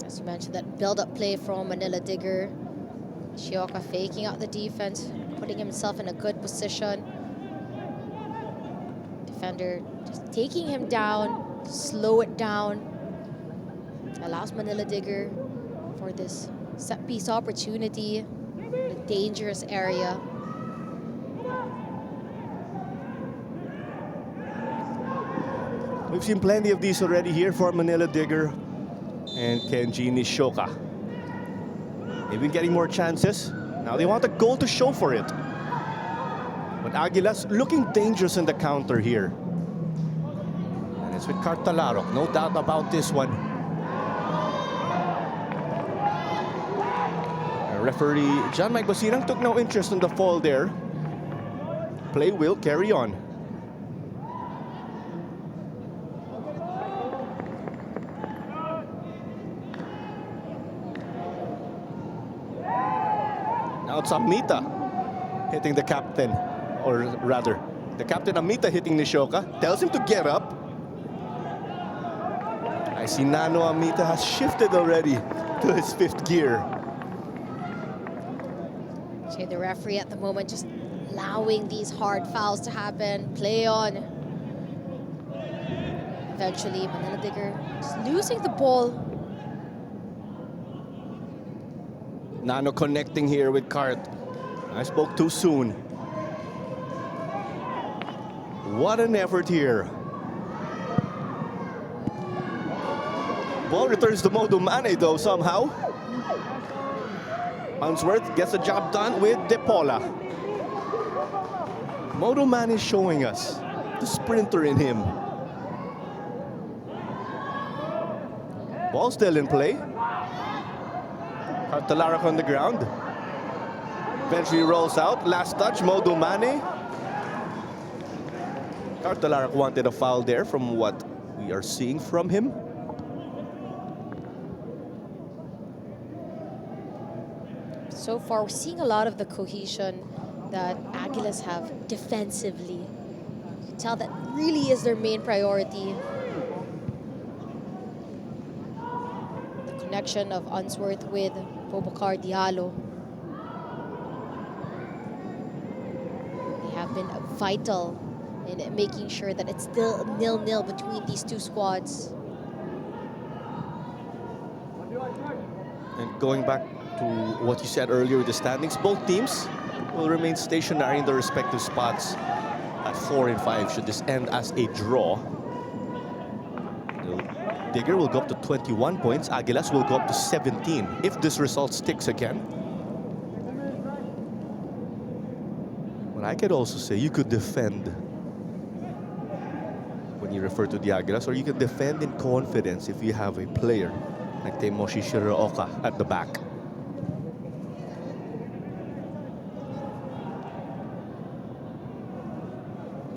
As you mentioned, that build-up play from Manila Digger. Shioka faking out the defense, putting himself in a good position. Defender just taking him down, slow it down. Allows Manila Digger for this set-piece opportunity in a dangerous area. We've seen plenty of these already here for Manila Digger and Kenji Nishoka. They've been getting more chances. Now they want a goal to show for it. But Aguilas looking dangerous in the counter here. And it's with Cartalarok, no doubt about this one. Referee John Mike Basirang took no interest in the fall there. Play will carry on. Now it's Amita hitting the captain, or rather, the captain Amita hitting Nishoka. Tells him to get up. I see Nano Amita has shifted already to his 5th gear. So the referee at the moment just allowing these hard fouls to happen. Play on. Eventually, Manila Digger just losing the ball. Nano connecting here with Cart. I spoke too soon. What an effort here. Ball returns to Modu Mane though somehow. Unsworth gets the job done with De Paula. Modu Mane is showing us the sprinter in him. Ball still in play. Cartalarak on the ground. Eventually rolls out. Last touch, Modu Mane. Cartalarak wanted a foul there from what we are seeing from him. So far, we're seeing a lot of the cohesion that Aguilas have defensively. You can tell that really is their main priority. The connection of Unsworth with Boubacar Diallo. They have been vital in making sure that it's still 0-0 between these two squads. And going back to what you said earlier with the standings, both teams will remain stationary in their respective spots at 4 and 5 should this end as a draw. Digger will go up to 21 points. Aguilas will go up to 17 if this result sticks again. But I could also say you could defend when you refer to the Aguilas, or you can defend in confidence if you have a player like Teimoshi Shiraoka at the back.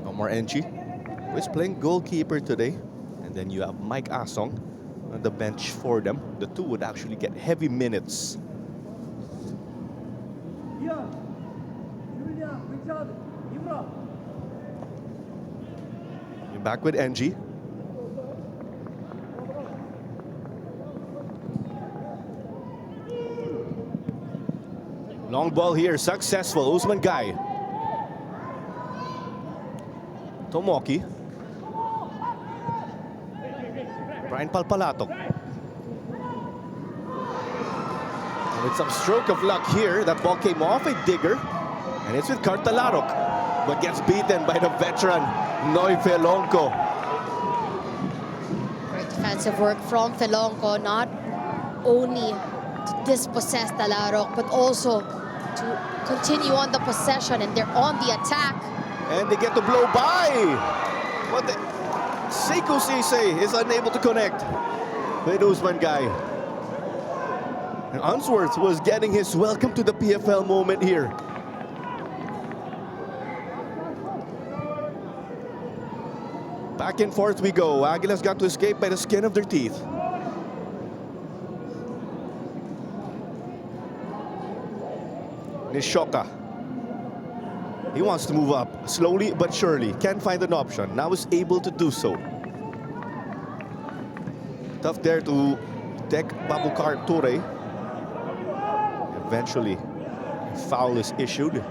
Omar Enchi, who is playing goalkeeper today. And then you have Mike Asong on the bench for them. The two would actually get heavy minutes. You're back with Enchi. Long ball here, successful. Usman Guy. Tomoki. Brian Palpalatok. With some stroke of luck here, that ball came off a Digger. And it's with Cartalarok, but gets beaten by the veteran Noy Felonco. Great defensive work from Felonco, not only to dispossess Talarok, but also to continue on the possession, and they're on the attack. And they get to blow by. What the? Seiko Sise is unable to connect with Usman Guy. And Unsworth was getting his welcome to the PFL moment here. Back and forth we go. Aguilas got to escape by the skin of their teeth. Nishoka. He wants to move up slowly but surely. Can't find an option. Now is able to do so. Tough there to deck Babukar Ture. Eventually, a foul is issued.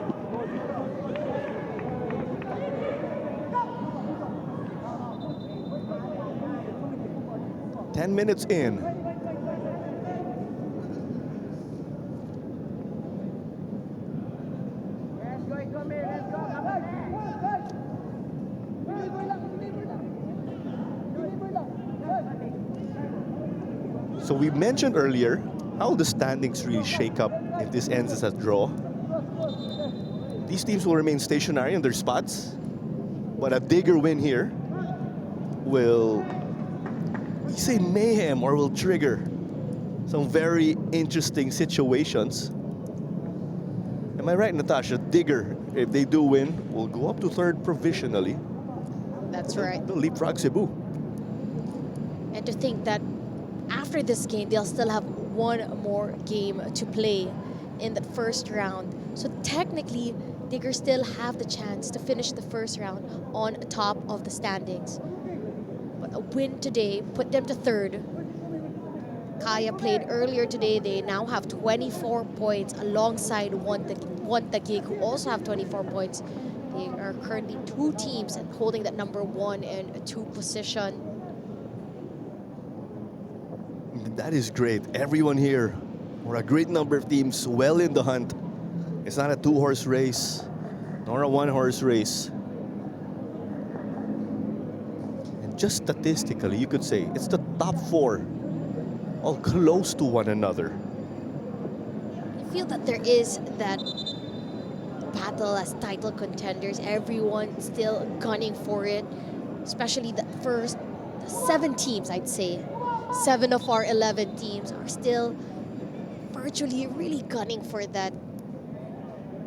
Ten minutes in. So we mentioned earlier how the standings really shake up if this ends as a draw. These teams will remain stationary in their spots, but a Digger win here will, we say mayhem, or will trigger some very interesting situations. Am I right, Natasha? Digger, if they do win, will go up to 3rd provisionally. That's right. They'll leapfrog Cebu. And to think that after this game, they'll still have one more game to play in that first round. So technically, Digger still have the chance to finish the first round on top of the standings. But a win today put them to third. Kaya played earlier today. They now have 24 points alongside One Taguig, who also have 24 points. They are currently 2 teams holding that number 1 and 2 position. That is great. Everyone here, or a great number of teams, well in the hunt. It's not a 2-horse race, nor a 1-horse race. And just statistically, you could say it's the top 4, all close to one another. I feel that there is that battle as title contenders. Everyone still gunning for it, especially the first 7 teams, I'd say. 7 of our 11 teams are still virtually really gunning for that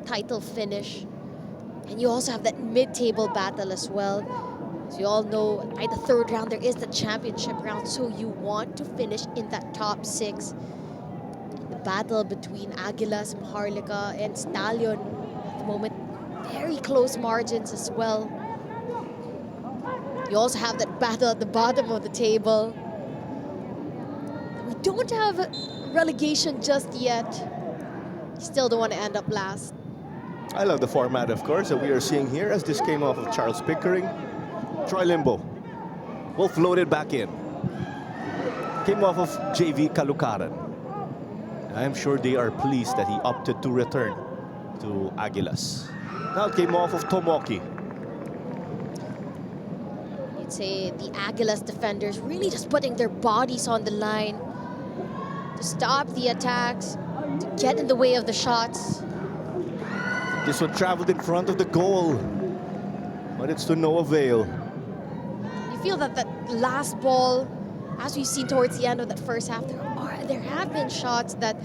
title finish. And you also have that mid-table battle as well. As you all know, by the third round, there is the championship round, so you want to finish in that top 6. The battle between Aguilas, Maharlika, and Stallion at the moment, very close margins as well. You also have that battle at the bottom of the table. We don't have relegation just yet. Still don't want to end up last. I love the format, of course, that we are seeing here as this came off of Charles Pickering. Troy Limbo will float it back in. Came off of JV Kalukaran. I am sure they are pleased that he opted to return to Aguilas. Now it came off of Tomoki. You'd say the Aguilas defenders really just putting their bodies on the line to stop the attacks, to get in the way of the shots. This one traveled in front of the goal, but it's to no avail. You feel that that last ball, as we've seen towards the end of that first half, there have been shots that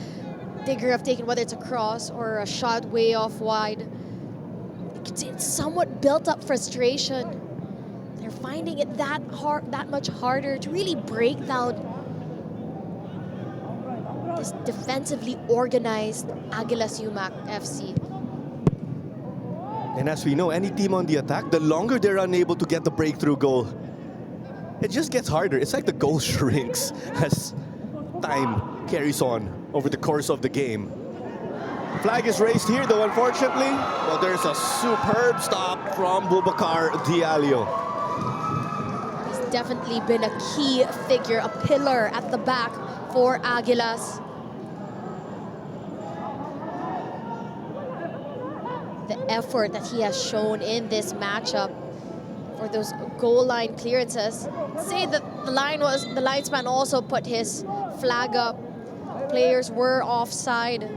Digger have taken, whether it's a cross or a shot way off wide. You can see it's somewhat built up frustration. They're finding it that much harder to really break down this defensively organized Aguilas Umak FC. And as we know, any team on the attack, the longer they're unable to get the breakthrough goal, it just gets harder. It's like the goal shrinks as time carries on over the course of the game. Flag is raised here, though, unfortunately. But there's a superb stop from Boubacar Diallo. He's definitely been a key figure, a pillar at the back for Aguilas. The effort that he has shown in this matchup for those goal line clearances. Say that the linesman also put his flag up. Players were offside,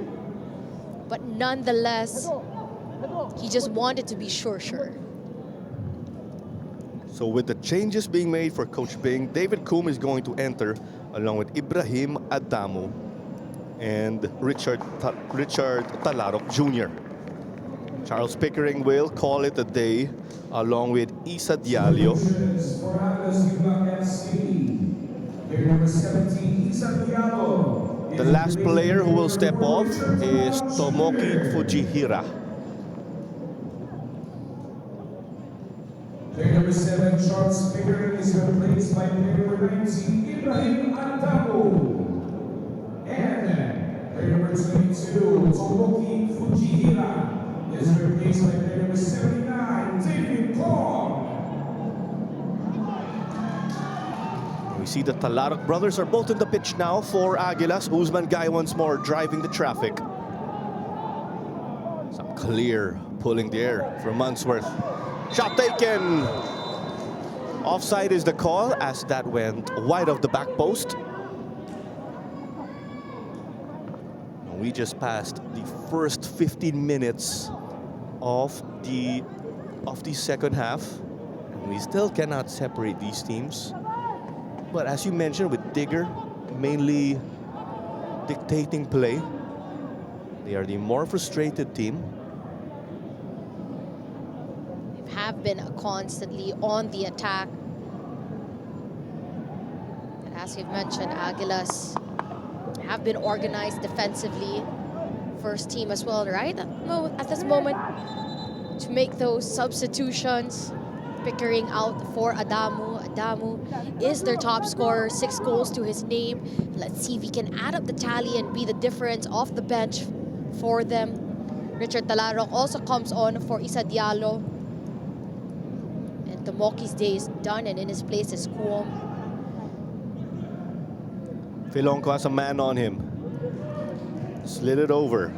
but nonetheless, he just wanted to be sure. So with the changes being made for Coach Bing, David Coom is going to enter along with Ibrahim Adamo and Richard Talarok Jr. Charles Pickering will call it a day along with Isa Diallo. For Aguilas Umak FC, player number 17, Isa Diallo. The last player who will step off is Tomoki Fujihira. Player number 7, Charles Pickering, is replaced by player number 19, Ibrahim Antabo. And player number 22, Tomoki Fujihira, is replaced by player number 79, David Kong. We see the Talarok brothers are both in the pitch now for Aguilas. Usman Guy once more driving the traffic. Some clear pulling the air from Munsworth. Shot taken. Offside is the call as that went wide of the back post. We just passed the first 15 minutes of the second half, and we still cannot separate these teams. But as you mentioned, with Digger mainly dictating play, they are the more frustrated team. They have been constantly on the attack. And as you've mentioned, Aguilas have been organized defensively, first team as well, right? At this moment, to make those substitutions, figuring out for Adamu. Adamu is their top scorer, 6 goals to his name. Let's see if he can add up the tally and be the difference off the bench for them. Richard Talarok also comes on for Isa Diallo. And Tomoki's day is done, and in his place is Kuom. Filonco has a man on him. Slid it over.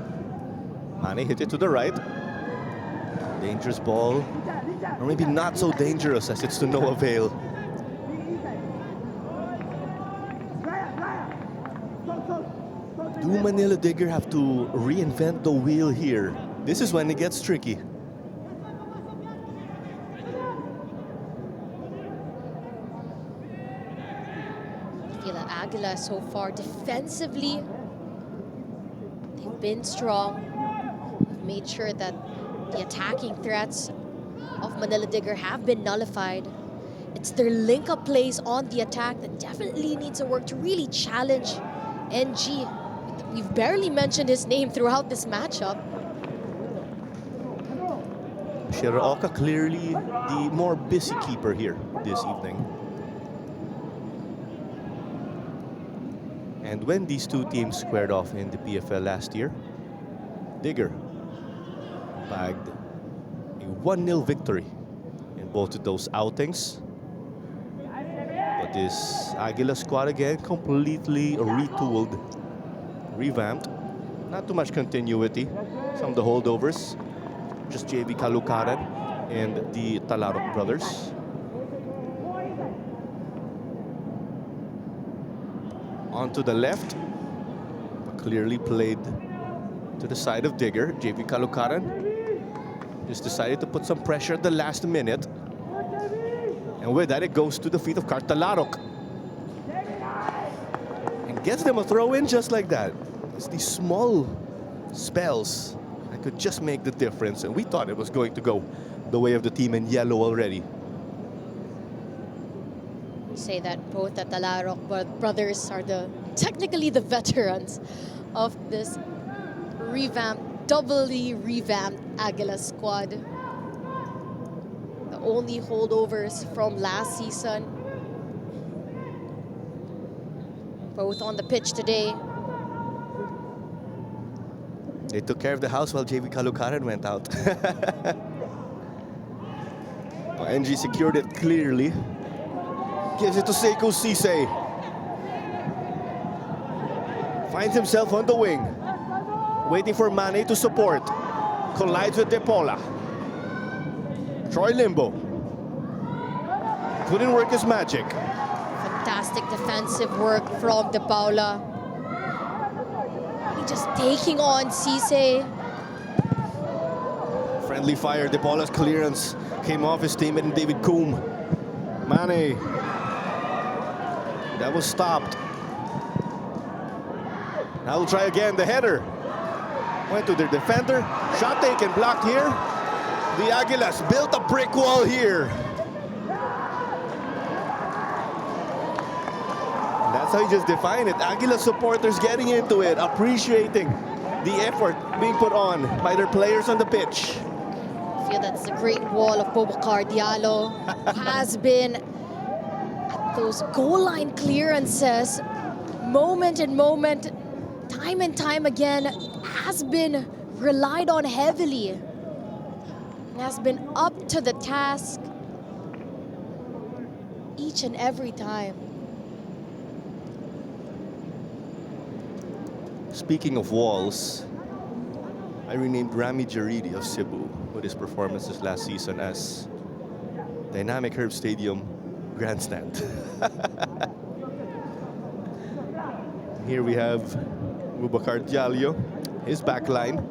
Mane hit it to the right. Dangerous ball. Or maybe not so dangerous as it's to no avail. Do Manila Digger have to reinvent the wheel here? This is when it gets tricky. I feel that Aguila so far defensively, they've been strong. Made sure that the attacking threats of Manila Digger have been nullified. It's their link-up plays on the attack that definitely needs to work to really challenge NG. We've barely mentioned his name throughout this matchup. Shiraoka clearly the more busy keeper here this evening. And when these two teams squared off in the PFL last year, Digger bagged a 1-0 victory in both of those outings. But this Aguila squad again completely retooled, revamped. Not too much continuity. Some of the holdovers, just JV Kalukaran and the Talarok brothers. On to the left, clearly played to the side of Digger. JV Kalukaran just decided to put some pressure at the last minute. And with that, it goes to the feet of Talarok. And gets them a throw in just like that. It's these small spells that could just make the difference. And we thought it was going to go the way of the team in yellow already. Say that both the Talarok brothers are technically the veterans of this doubly revamped Aguila squad. The only holdovers from last season. Both on the pitch today. They took care of the house while JV Kalukaran went out. NG secured it clearly. Gives it to Sekou Cisse. Finds himself on the wing. Waiting for Mane to support. Collides with De Paula. Troy Limbo. Couldn't work his magic. Fantastic defensive work from De Paula. Just taking on Cisse. Friendly fire. De Paula's clearance came off his teammate and David Coombe. Mane. That was stopped. Now we'll try again. The header went to their defender. Shot taken, blocked here. The Aguilas built a brick wall here. And that's how you just define it. Aguila supporters getting into it, appreciating the effort being put on by their players on the pitch. I feel that's a great wall of Boubacar Diallo, who has been at those goal line clearances, moment and moment, time and time again, has been relied on heavily. Has been up to the task each and every time. Speaking of walls, I renamed Rami Jaridi of Cebu with his performances last season as Dynamic Herb Stadium Grandstand. Here we have Boubacar Diallo, his back line.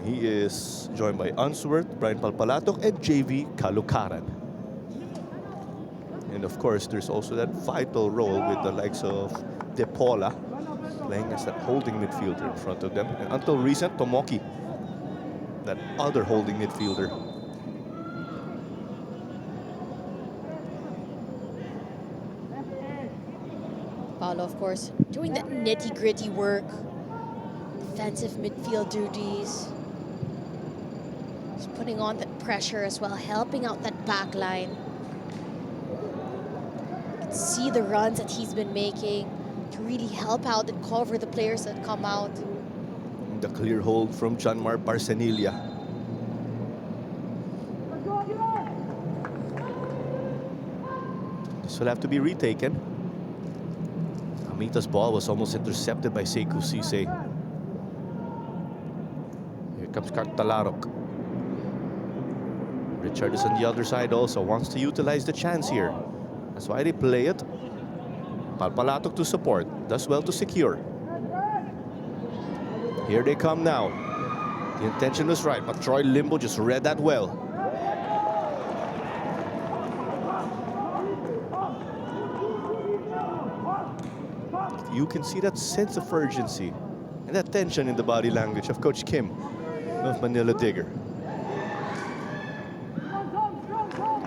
He is joined by Unsworth, Brian Palpalatok, and JV Kalukaran. And of course, there's also that vital role with the likes of De Paula, playing as that holding midfielder in front of them. And until recent, Tomoki, that other holding midfielder. Paolo, of course, doing that nitty-gritty work, defensive midfield duties. He's putting on that pressure as well, helping out that back line. You can see the runs that he's been making to really help out and cover the players that come out. The clear hold from Janmar Barcenilla. This will have to be retaken. Amita's ball was almost intercepted by Sekou Cisse. Here comes Talarok. Richard is on the other side also, wants to utilize the chance here. That's why they play it. Palpalatok to support, does well to secure. Here they come now. The intention was right, but Troy Limbo just read that well. You can see that sense of urgency and that tension in the body language of Coach Kim of Manila Digger.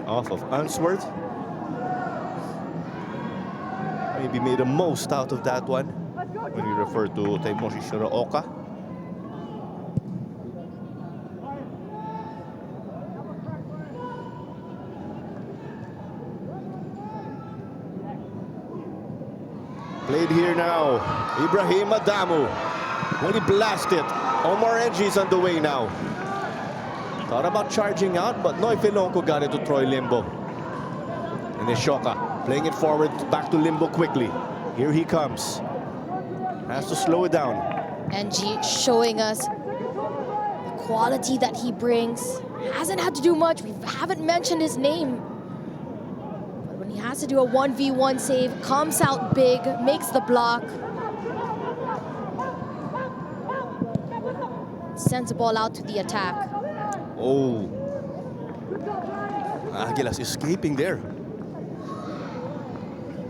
Off of Unsworth. Maybe made the most out of that one when we refer to Taimoshi Shiraoka. Played here now. Ibrahim Adamu. When he blasted, Omar Enji is on the way now. Thought about charging out, but Noy Felonco got it to Troy Limbo. And then Shoka playing it forward back to Limbo quickly. Here he comes. Has to slow it down. Enji showing us the quality that he brings. Hasn't had to do much. We haven't mentioned his name. He has to do a 1v1 save, comes out big, makes the block. Sends the ball out to the attack. Oh. Aguilas escaping there.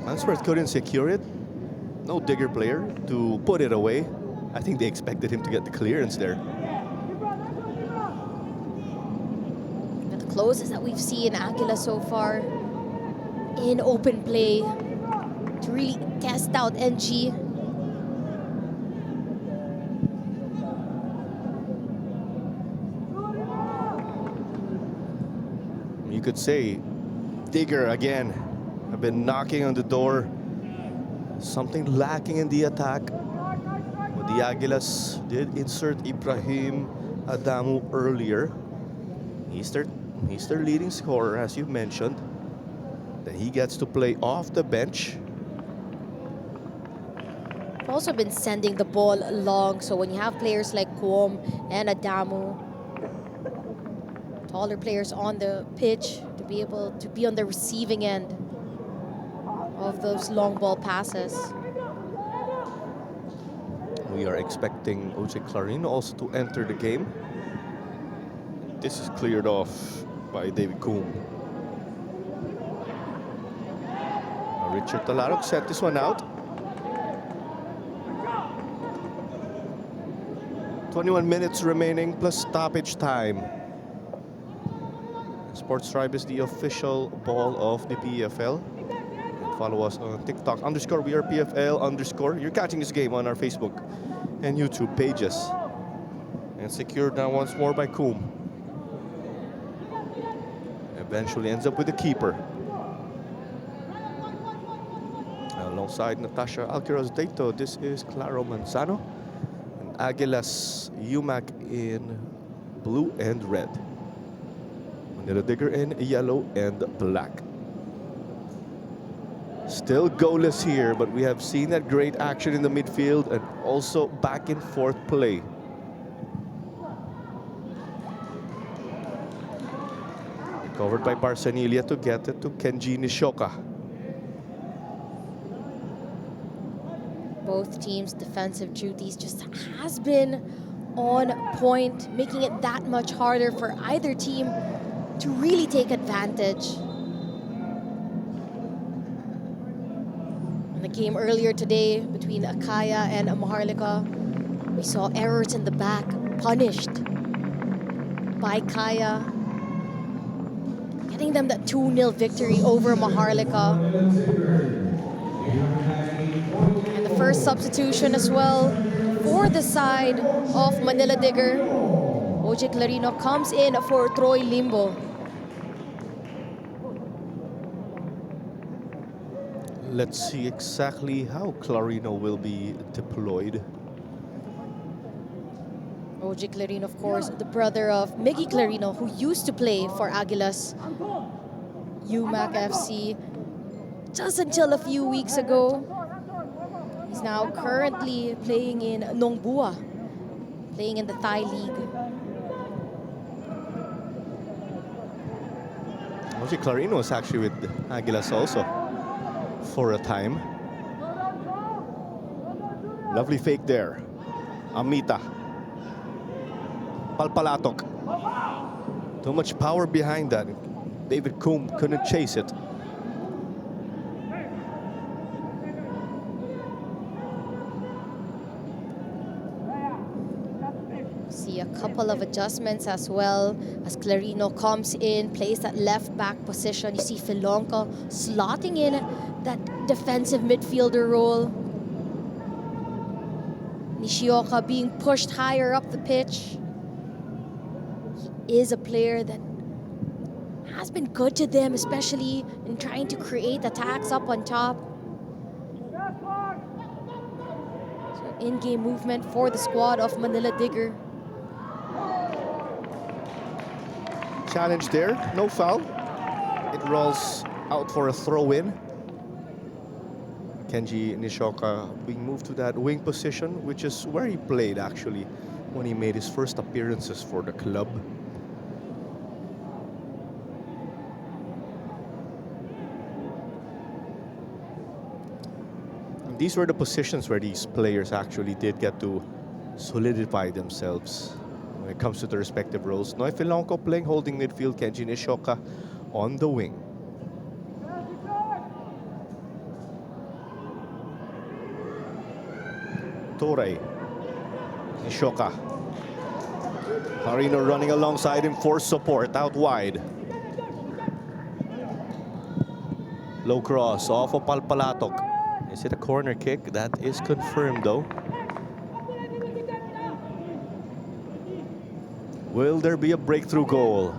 Unsworth couldn't secure it. No Digger player to put it away. I think they expected him to get the clearance there. And the closest that we've seen Aguila so far in open play to really test out NG. You could say Digger again have been knocking on the door. Something lacking in the attack. But the Aguilas did insert Ibrahim Adamu earlier. He's their leading scorer, as you mentioned. That he gets to play off the bench. We've also been sending the ball long, so when you have players like Kuom and Adamu, taller players on the pitch, to be able to be on the receiving end of those long ball passes. We are expecting Jose Clarino also to enter the game. This is cleared off by David Coombe. Richard Talarok set this one out. 21 minutes remaining plus stoppage time. Sports Tribe is the official ball of the PFL. And follow us on TikTok _ we are PFL _ You're catching this game on our Facebook and YouTube pages. And secured now once more by Coombe. Eventually ends up with the keeper. Alongside Natasha Alquiraz Dato, this is Claro Manzano. And Aguilas Umak in blue and red. Manila Digger in yellow and black. Still goalless here, but we have seen that great action in the midfield and also back and forth play. Covered by Barcenilla to get it to Kenji Nishoka. Both teams' defensive duties just has been on point, making it that much harder for either team to really take advantage. In the game earlier today between Akaya and Maharlika, we saw errors in the back punished by Kaya, getting them that 2-0 victory over Maharlika. And the first substitution as well for the side of Manila Digger. OJ Clarino comes in for Troy Limbo. Let's see exactly how Clarino will be deployed. OJ Clarino, of course, the brother of Miggy Clarino, who used to play for Aguilas, Umak FC, just until a few weeks ago. He's now currently playing in Nongbua, playing in the Thai League. Jose Clarino was actually with Aguilas also for a time. Lovely fake there. Amita. Palpalatok. Too much power behind that. David Coombe couldn't chase it. See a couple of adjustments as well as Clarino comes in, plays that left back position. You see Filonco slotting in that defensive midfielder role. Nishioka being pushed higher up the pitch. He is a player that has been good to them, especially in trying to create attacks up on top. So in-game movement for the squad of Manila Digger. Challenge there, no foul. It rolls out for a throw-in. Kenji Nishoka being moved to that wing position, which is where he played actually when he made his first appearances for the club. And these were the positions where these players actually did get to solidify themselves when it comes to the respective roles. Noy Filonco playing holding midfield, Kenji Nishoka on the wing. Torre, Nishoka. Clarino running alongside him for support out wide. Low cross off of Palpalatok. Is it a corner kick? That is confirmed though. Will there be a breakthrough goal?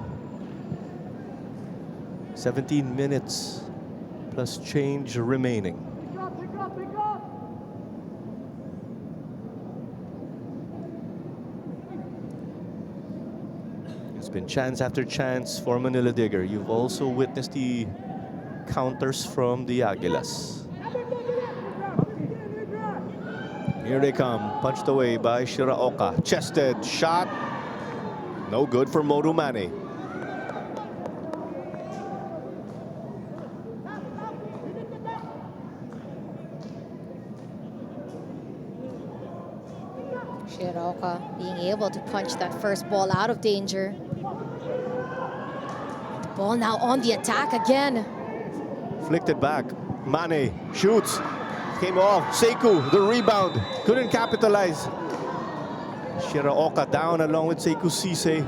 17 minutes plus change remaining. It's been chance after chance for Manila Digger. You've also witnessed the counters from the Aguilas. Here they come, punched away by Shiraoka. Chested, shot. No good for Modumane. Shiraoka being able to punch that first ball out of danger. The ball now on the attack again. Flicked it back. Mane shoots. Came off. Sekou, the rebound. Couldn't capitalize. Shiraoka down along with Sekou Sise.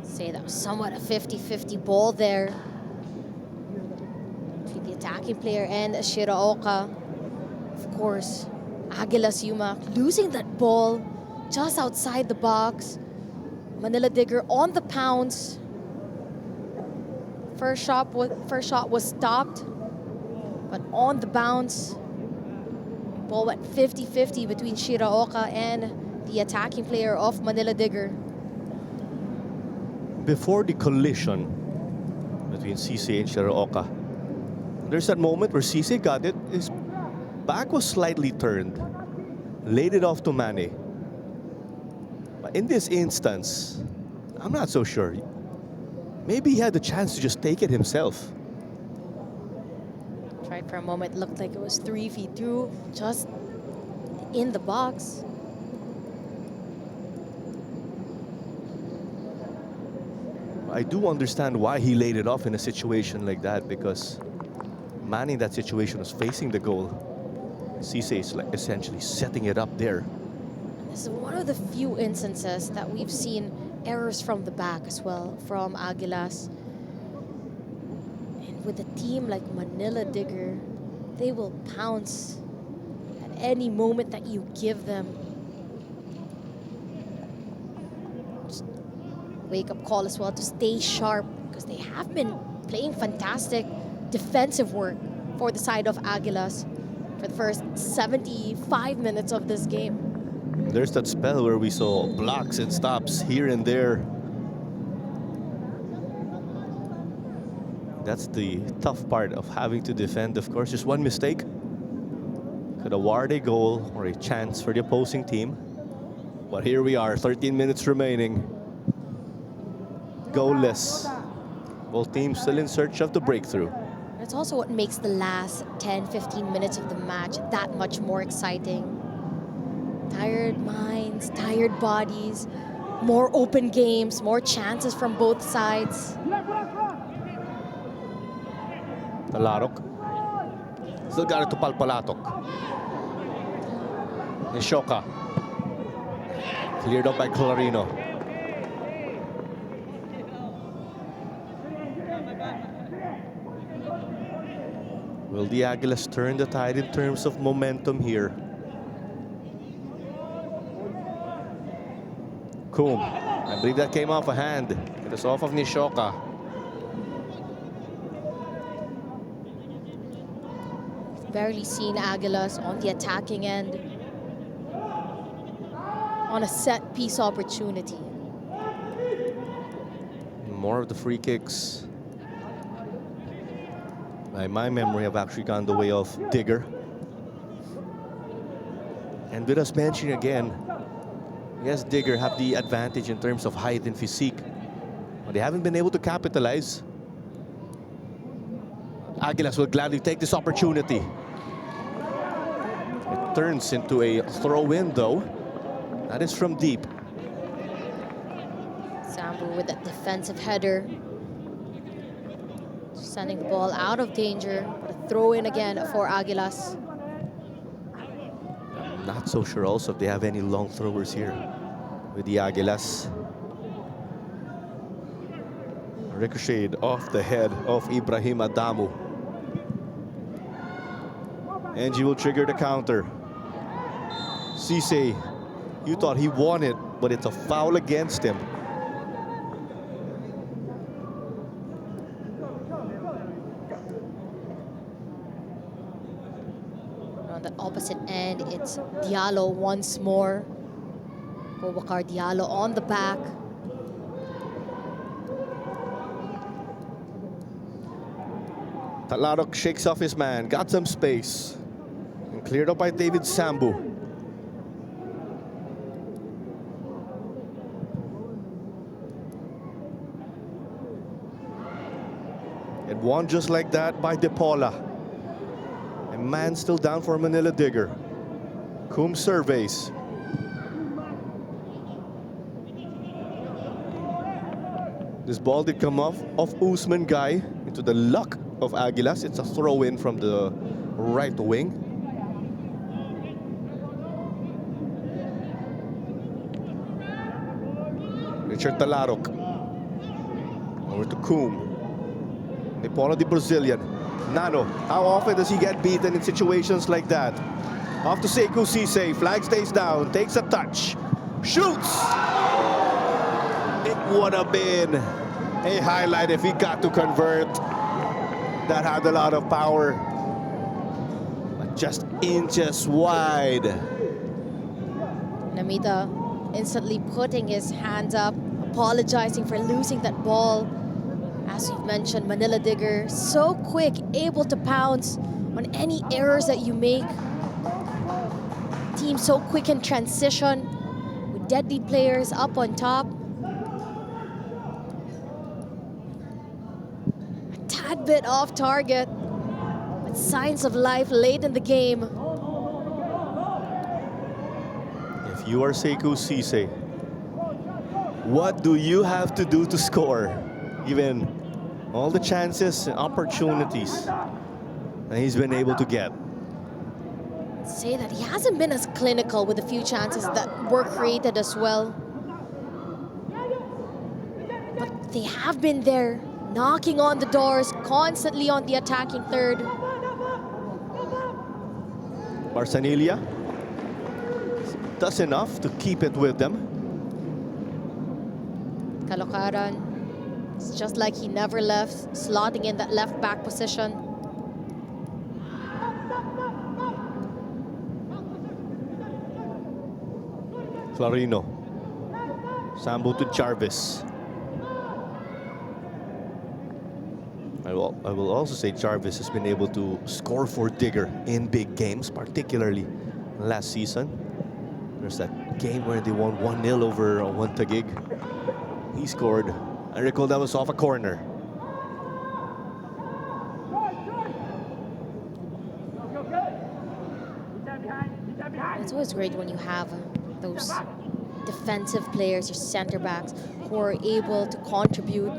Say that was somewhat a 50-50 ball there between the attacking player and Shiraoka. Of course, Aguilas Umak losing that ball just outside the box. Manila Digger on the pounce. First shot was stopped, but on the bounce, ball went 50-50 between Shiraoka and the attacking player of Manila Digger. Before the collision between Sise and Shiraoka, there's that moment where Sise got it. His back was slightly turned, laid it off to Mane. But in this instance, I'm not so sure. Maybe he had the chance to just take it himself. Tried for a moment, looked like it was 3 feet through, just in the box. I do understand why he laid it off in a situation like that, because man in that situation was facing the goal. Cisse is like essentially setting it up there. This is one of the few instances that we've seen errors from the back as well from Aguilas. And with a team like Manila Digger, they will pounce at any moment that you give them. Just wake-up call as well to stay sharp, because they have been playing fantastic defensive work for the side of Aguilas for the first 75 minutes of this game. There's that spell where we saw blocks and stops here and there. That's the tough part of having to defend. Of course, just one mistake could award a goal or a chance for the opposing team. But here we are, 13 minutes remaining. Goalless. Both teams still in search of the breakthrough. It's also what makes the last 10-15 minutes of the match that much more exciting. Tired minds, tired bodies, more open games, more chances from both sides. Talarok. Still got it to Palpalatok. Nishoka. Cleared up by Clarino. Will the Aguilas turn the tide in terms of momentum here? Coom. I believe that came off a hand. It was off of Nishoka. Barely seen Aguilas on the attacking end on a set piece opportunity. More of the free kicks, by my memory, have actually gone the way of Digger. And with us mentioning again, yes, Digger have the advantage in terms of height and physique, but they haven't been able to capitalize. Aguilas will gladly take this opportunity. It turns into a throw-in, though. That is from deep. Sambu with that defensive header, sending the ball out of danger. But a throw-in again for Aguilas. I'm not so sure also if they have any long throwers here with the Aguilas. Ricocheted off the head of Ibrahim Adamu. Angie will trigger the counter. Cisse, you thought he won it, but it's a foul against him. On the opposite end, it's Diallo once more. Boubacar Diallo on the back. Talarok shakes off his man, got some space. And cleared up by David Sambu. And won just like that by De Paula. A man still down for Manila Digger. Coom surveys. This ball did come off of Usman Guy into the luck of Aguilas. It's a throw-in from the right wing. Richard Talarok. Over to Coom. Nepolo the Brazilian. Nano, how often does he get beaten in situations like that? Off to Sekou Cisse. Flag stays down. Takes a touch. Shoots! It would have been a highlight if he got to convert. That had a lot of power. But just inches wide. Namita instantly putting his hands up, apologizing for losing that ball. As you've mentioned, Manila Digger, so quick, able to pounce on any errors that you make. Team so quick in transition, with deadly players up on top. A tad bit off target, but signs of life late in the game. If you are Sekou Cisse, what do you have to do to score? Given all the chances and opportunities and he's been able to get. Say that he hasn't been as clinical with the few chances that were created as well. But they have been there, knocking on the doors, constantly on the attacking third. Barsanilla does enough to keep it with them. Caloocaran, it's just like he never left, slotting in that left back position. Clarino. Sambo to Jarvis. I will also say Jarvis has been able to score for Digger in big games, particularly last season. There's that game where they won 1-0 over Taguig. He scored. I recall that was off a corner. It's always great when you have those defensive players, your center backs, who are able to contribute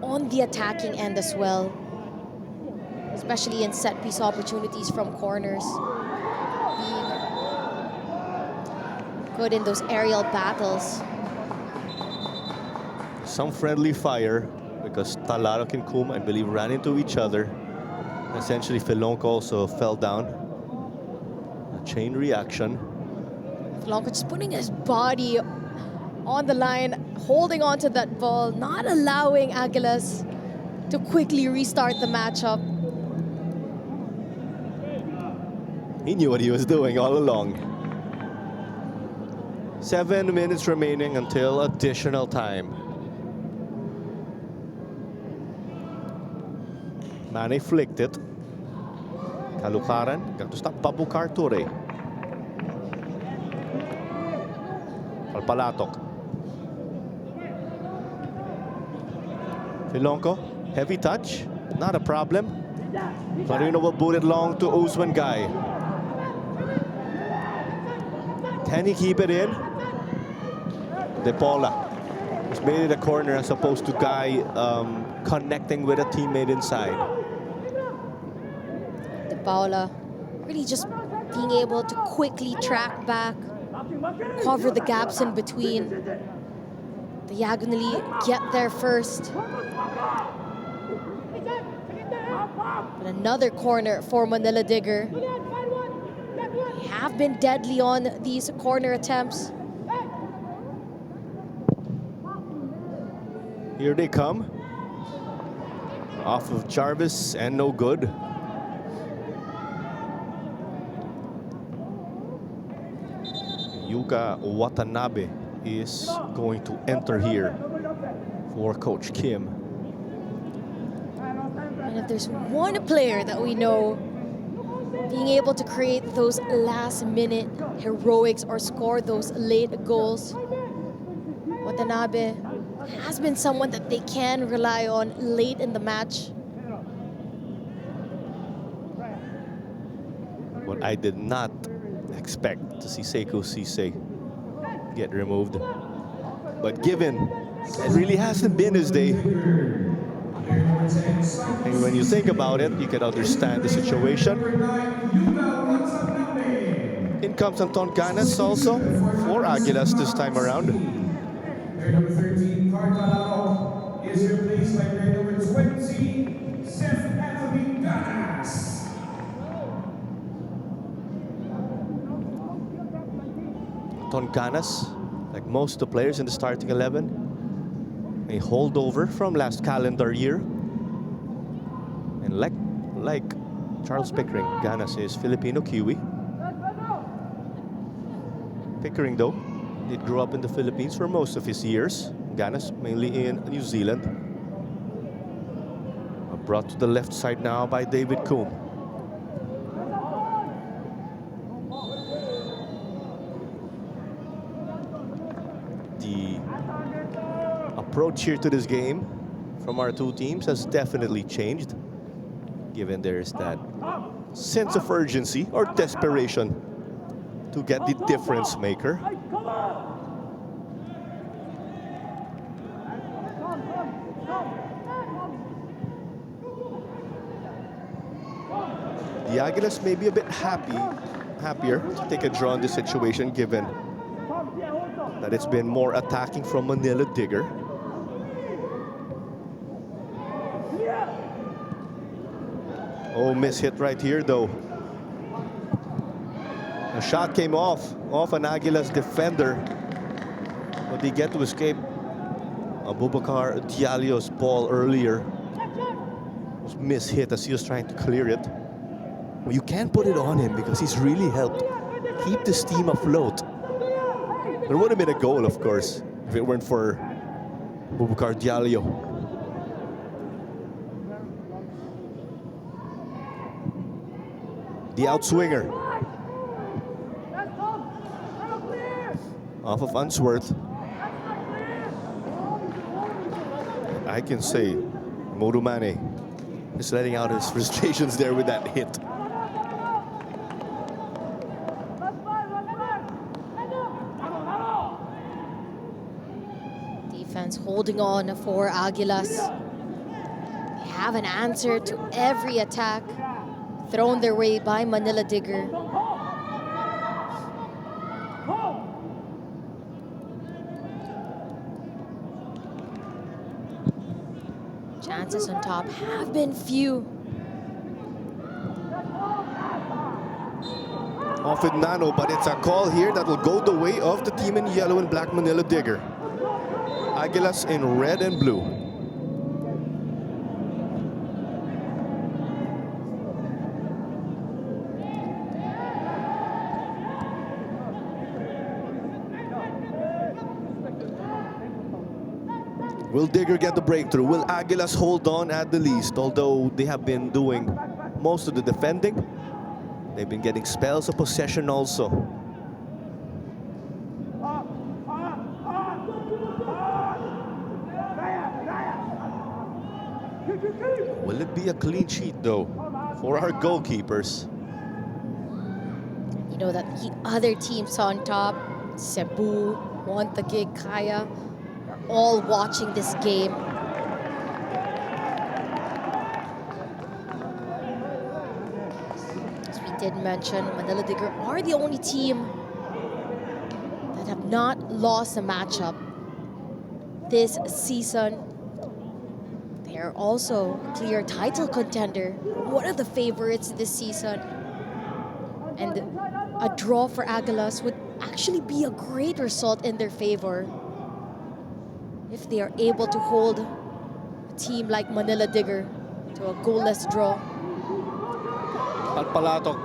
on the attacking end as well, especially in set piece opportunities from corners, being good in those aerial battles. Some friendly fire because Talarok and Kum, I believe, ran into each other. Essentially, Felonco also fell down. A chain reaction. Felonco just putting his body on the line, holding on to that ball, not allowing Aguilas to quickly restart the matchup. He knew what he was doing all along. 7 minutes remaining until additional time. Mane flicked it. Caloocaran got to stop Babukar Ture. Palpalatok. Felonco, heavy touch, not a problem. Marino will boot it long to Usman Guy. Can he keep it in? De Paula has made it a corner as opposed to Guy connecting with a teammate inside. De Paula really just being able to quickly track back, cover the gaps in between, diagonally get there first. But another corner for Manila Digger. They have been deadly on these corner attempts. Here they come. Off of Jarvis and no good. Yuka Watanabe is going to enter here for Coach Kim. And if there's one player that we know being able to create those last-minute heroics or score those late goals, Watanabe has been someone that they can rely on late in the match. But I did not expect to see Sekou Cisse get removed. But given it really hasn't been his day, and when you think about it, you can understand the situation. In comes Anton Ganas also for Aguilas this time around. Player number 13, Carvalho, is replaced by player number 20, Seth Anthony Ganas. Anton Ganas, like most of the players in the starting 11, a holdover from last calendar year. And like Charles Pickering, Ganas is Filipino Kiwi. Pickering, though, did grow up in the Philippines for most of his years. Ganas mainly in New Zealand. Brought to the left side now by David Coombe. The approach here to this game from our two teams has definitely changed, given there is that sense of urgency or desperation to get the difference maker. The Aguilas may be a bit happier to take a draw in this situation, given that it's been more attacking from Manila Digger. Oh, miss hit right here, though. A shot came off an Aguilas defender, but they get to escape. Abubakar Diallo's ball earlier was miss-hit as he was trying to clear it. Well, you can't put it on him because he's really helped keep this team afloat. There would have been a goal, of course, if it weren't for Abubakar Diallo. The outswinger. Off of Unsworth. I can say Modumane is letting out his frustrations there with that hit. Defense holding on for Aguilas. They have an answer to every attack thrown their way by Manila Digger. Chances on top have been few. Off with Nano, but it's a call here that will go the way of the team in yellow and black, Manila Digger. Aguilas in red and blue. Will Digger get the breakthrough? Will Aguilas hold on at the least? Although they have been doing most of the defending, they've been getting spells of possession also. Will it be a clean sheet, though, for our goalkeepers? You know that the other teams on top, Cebu, Montague, Kaya, are all watching this game. As we did mention, Manila Digger are the only team that have not lost a matchup this season. They are also a clear title contender, one of the favorites this season. And a draw for Aguilas would actually be a great result in their favor if they are able to hold a team like Manila Digger to a goalless draw. Alpalatok.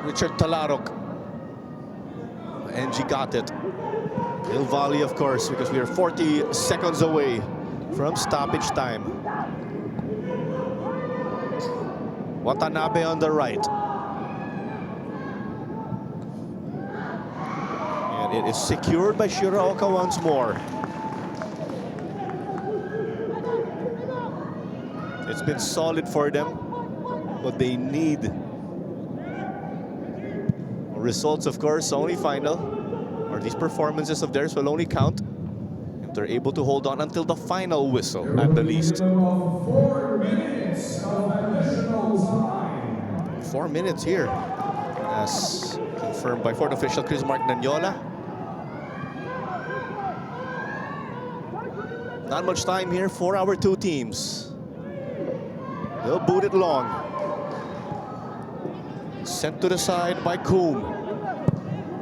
Richard Talarok. NG got it. He'll volley, of course, because we are 40 seconds away from stoppage time. Watanabe on the right. And it is secured by Shiraoka once more. It's been solid for them, but they need results, of course, only final. Or these performances of theirs will only count if they're able to hold on until the final whistle, at the least. 4 minutes of additional time. 4 minutes here, as confirmed by fourth official Chris Mark Nanyola. Not much time here for our two teams. They'll boot it long. Sent to the side by Coom.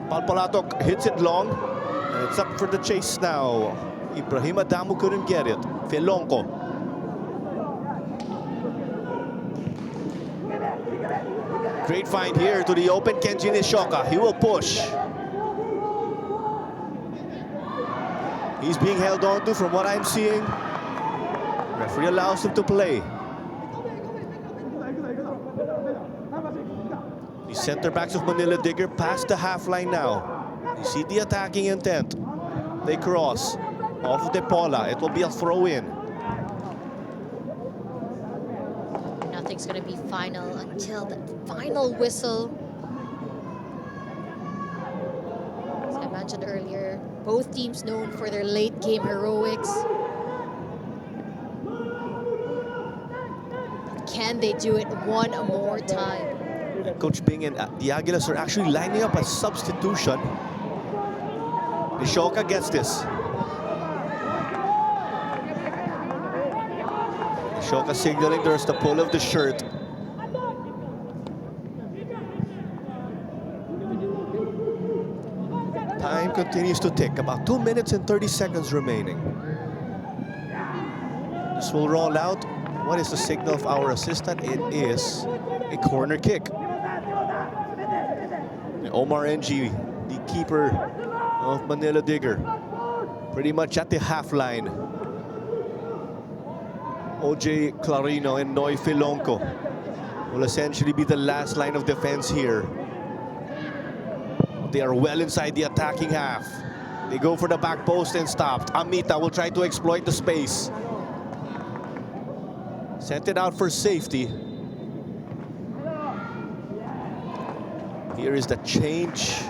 Palpalatok hits it long, and it's up for the chase now. Ibrahim Adamu couldn't get it. Felonco. Great find here to the open. Kenji Nishoka. He will push. He's being held on to from what I'm seeing. Referee allows him to play. The center backs of Manila Digger past the half line now. You see the attacking intent. They cross off of De Paula. It will be a throw in. Nothing's going to be final until the final whistle. As I mentioned earlier, both teams known for their late game heroics. can they do it one more time? Coach Bing and the Aguilas are actually lining up a substitution. Nishoka gets this. Nishoka signaling there's the pull of the shirt. Time continues to tick. About 2 minutes and 30 seconds remaining. This will roll out. What is the signal of our assistant? It is a corner kick. Omar NG, the keeper of Manila Digger, pretty much at the half line. OJ Clarino and Noy Filonco will essentially be the last line of defense here. They are well inside the attacking half. They go for the back post and stopped. Amita will try to exploit the space. Sent it out for safety. Here is the change.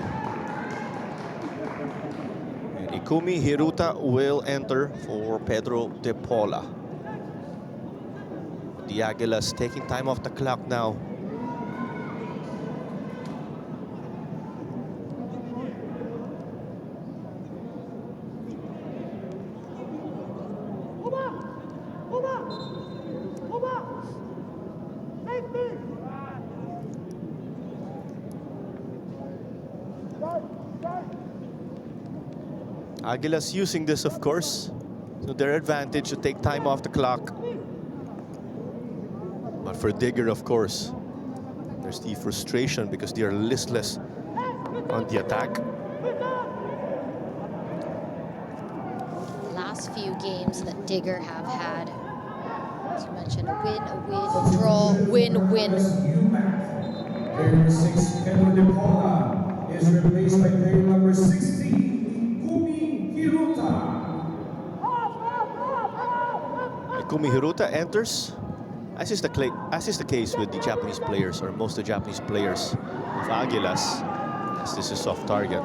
And Ikumi Hiruta will enter for Pedro De Paula. The Aguilas taking time off the clock now. Aguilas using this, of course, to their advantage to take time off the clock. But for Digger, of course, there's the frustration because they are listless on the attack. Last few games that Digger have had, as you mentioned, a win, draw, win. Umak. Player number 6, Pedro De Paula, is replaced by player number 16, Ikumi Hiruta. Ikumi Hiruta enters, as is the case with the Japanese players, or most of the Japanese players of Aguilas, as this is soft target.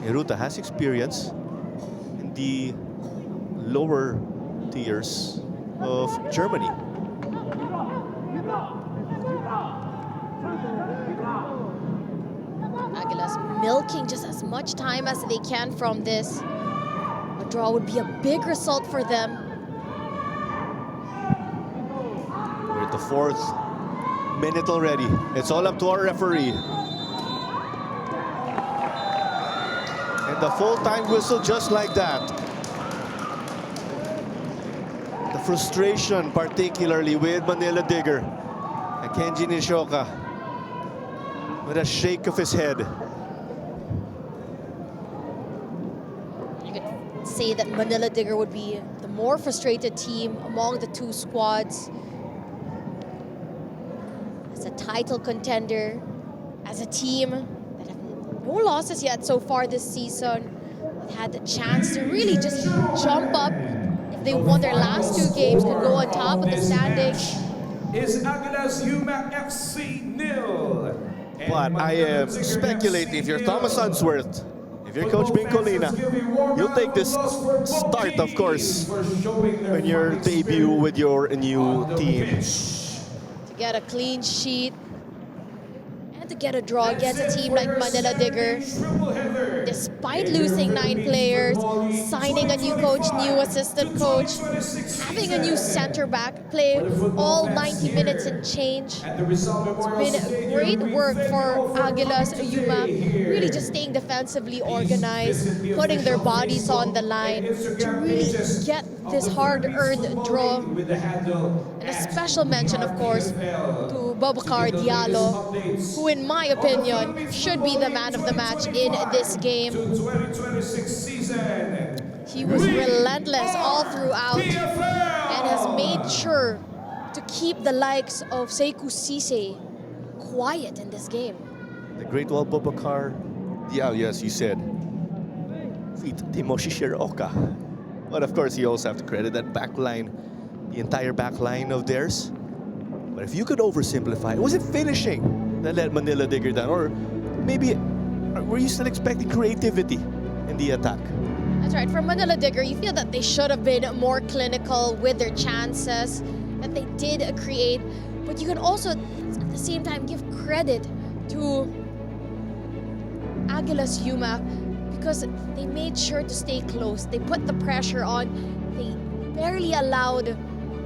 Hiruta has experience in the lower tiers of Germany. Aguilas milking just as much time as they can from this. A draw would be a big result for them. We're at the 4th minute already. It's all up to our referee. And the full-time whistle just like that. The frustration, particularly with Manila Digger. And Kenji Nishoka with a shake of his head. You could say that Manila Digger would be the more frustrated team among the two squads. As a title contender, as a team that have no losses yet so far this season, that had the chance to really just jump up. If they won their last 2 games, could go on top of the standings. Is Aguilas Umak FC 0. But I am speculating, if you're Thomas Unsworth, if you're Coach Bing Colina, you'll take this start, of course, when your debut with your new team. To get a clean sheet and to get a draw against a team like Manila Digger, despite losing 9 players, signing a new coach, new assistant coach, having a new center back, play all 90 minutes and change. It's been great work for Aguilas Umak, really just staying defensively organized, putting their bodies on the line to really get this hard-earned draw. And a special mention, of course, to Boubacar Diallo, who in my opinion should be the man of the match in this game. He was relentless all throughout and has made sure to keep the likes of Sekou Cisse quiet in this game. The great old Boubacar Diallo, yes, you said. Feet Timoshi Shiroka. But of course, you also have to credit that back line, the entire back line of theirs. But if you could oversimplify, was it finishing that let Manila Digger down? Or maybe were you still expecting creativity in the attack? That's right. For Manila Digger, you feel that they should have been more clinical with their chances. that they did create, but you can also at the same time give credit to Aguilas Umak because they made sure to stay close. They put the pressure on. They barely allowed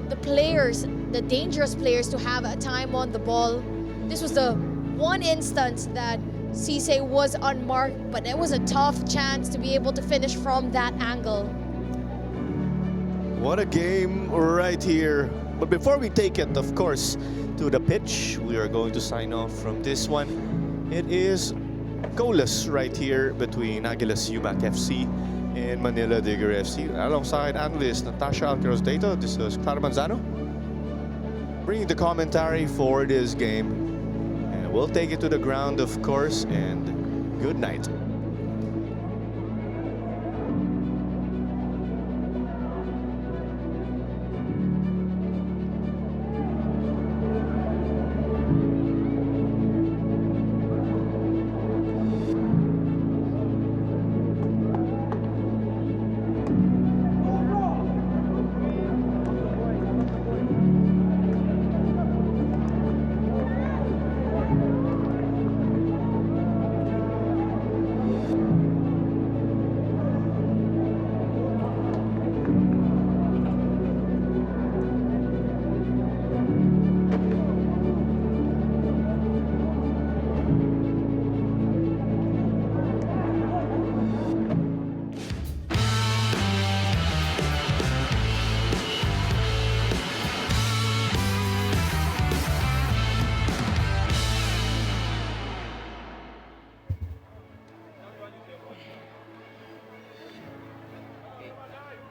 the players, the dangerous players, to have a time on the ball. This was the one instance that Cisse was unmarked, but it was a tough chance to be able to finish from that angle. What a game right here. But before we take it, of course, to the pitch, we are going to sign off from this one. It is goalless right here between Aguilas Umak FC and Manila Digger FC. Alongside analyst Natasha Alcaraz Dato, this is Clara Manzano, bringing the commentary for this game. And we'll take it to the ground, of course, and good night.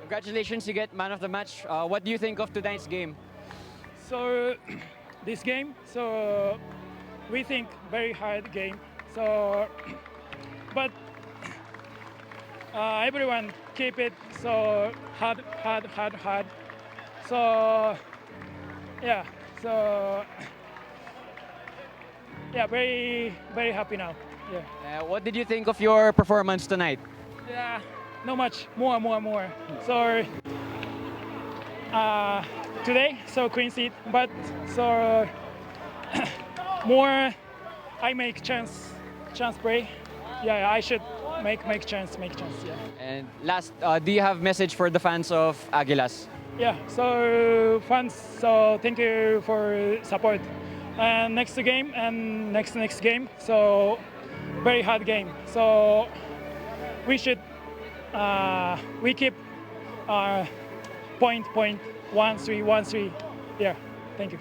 Congratulations, you get man of the match. What do you think of tonight's game? So this game, so we think very hard game. So, but everyone keep it so hard. So yeah, so yeah, very happy now. Yeah. What did you think of your performance tonight? Yeah, not much. More. So today, so clean sheet, but so more. I make chance play. Yeah, I should make chance. Yeah. And last, do you have message for the fans of Aguilas? Yeah. So fans, so thank you for support. And next game and next game. So very hard game. So we should we keep point 1-3. Yeah. Thank you.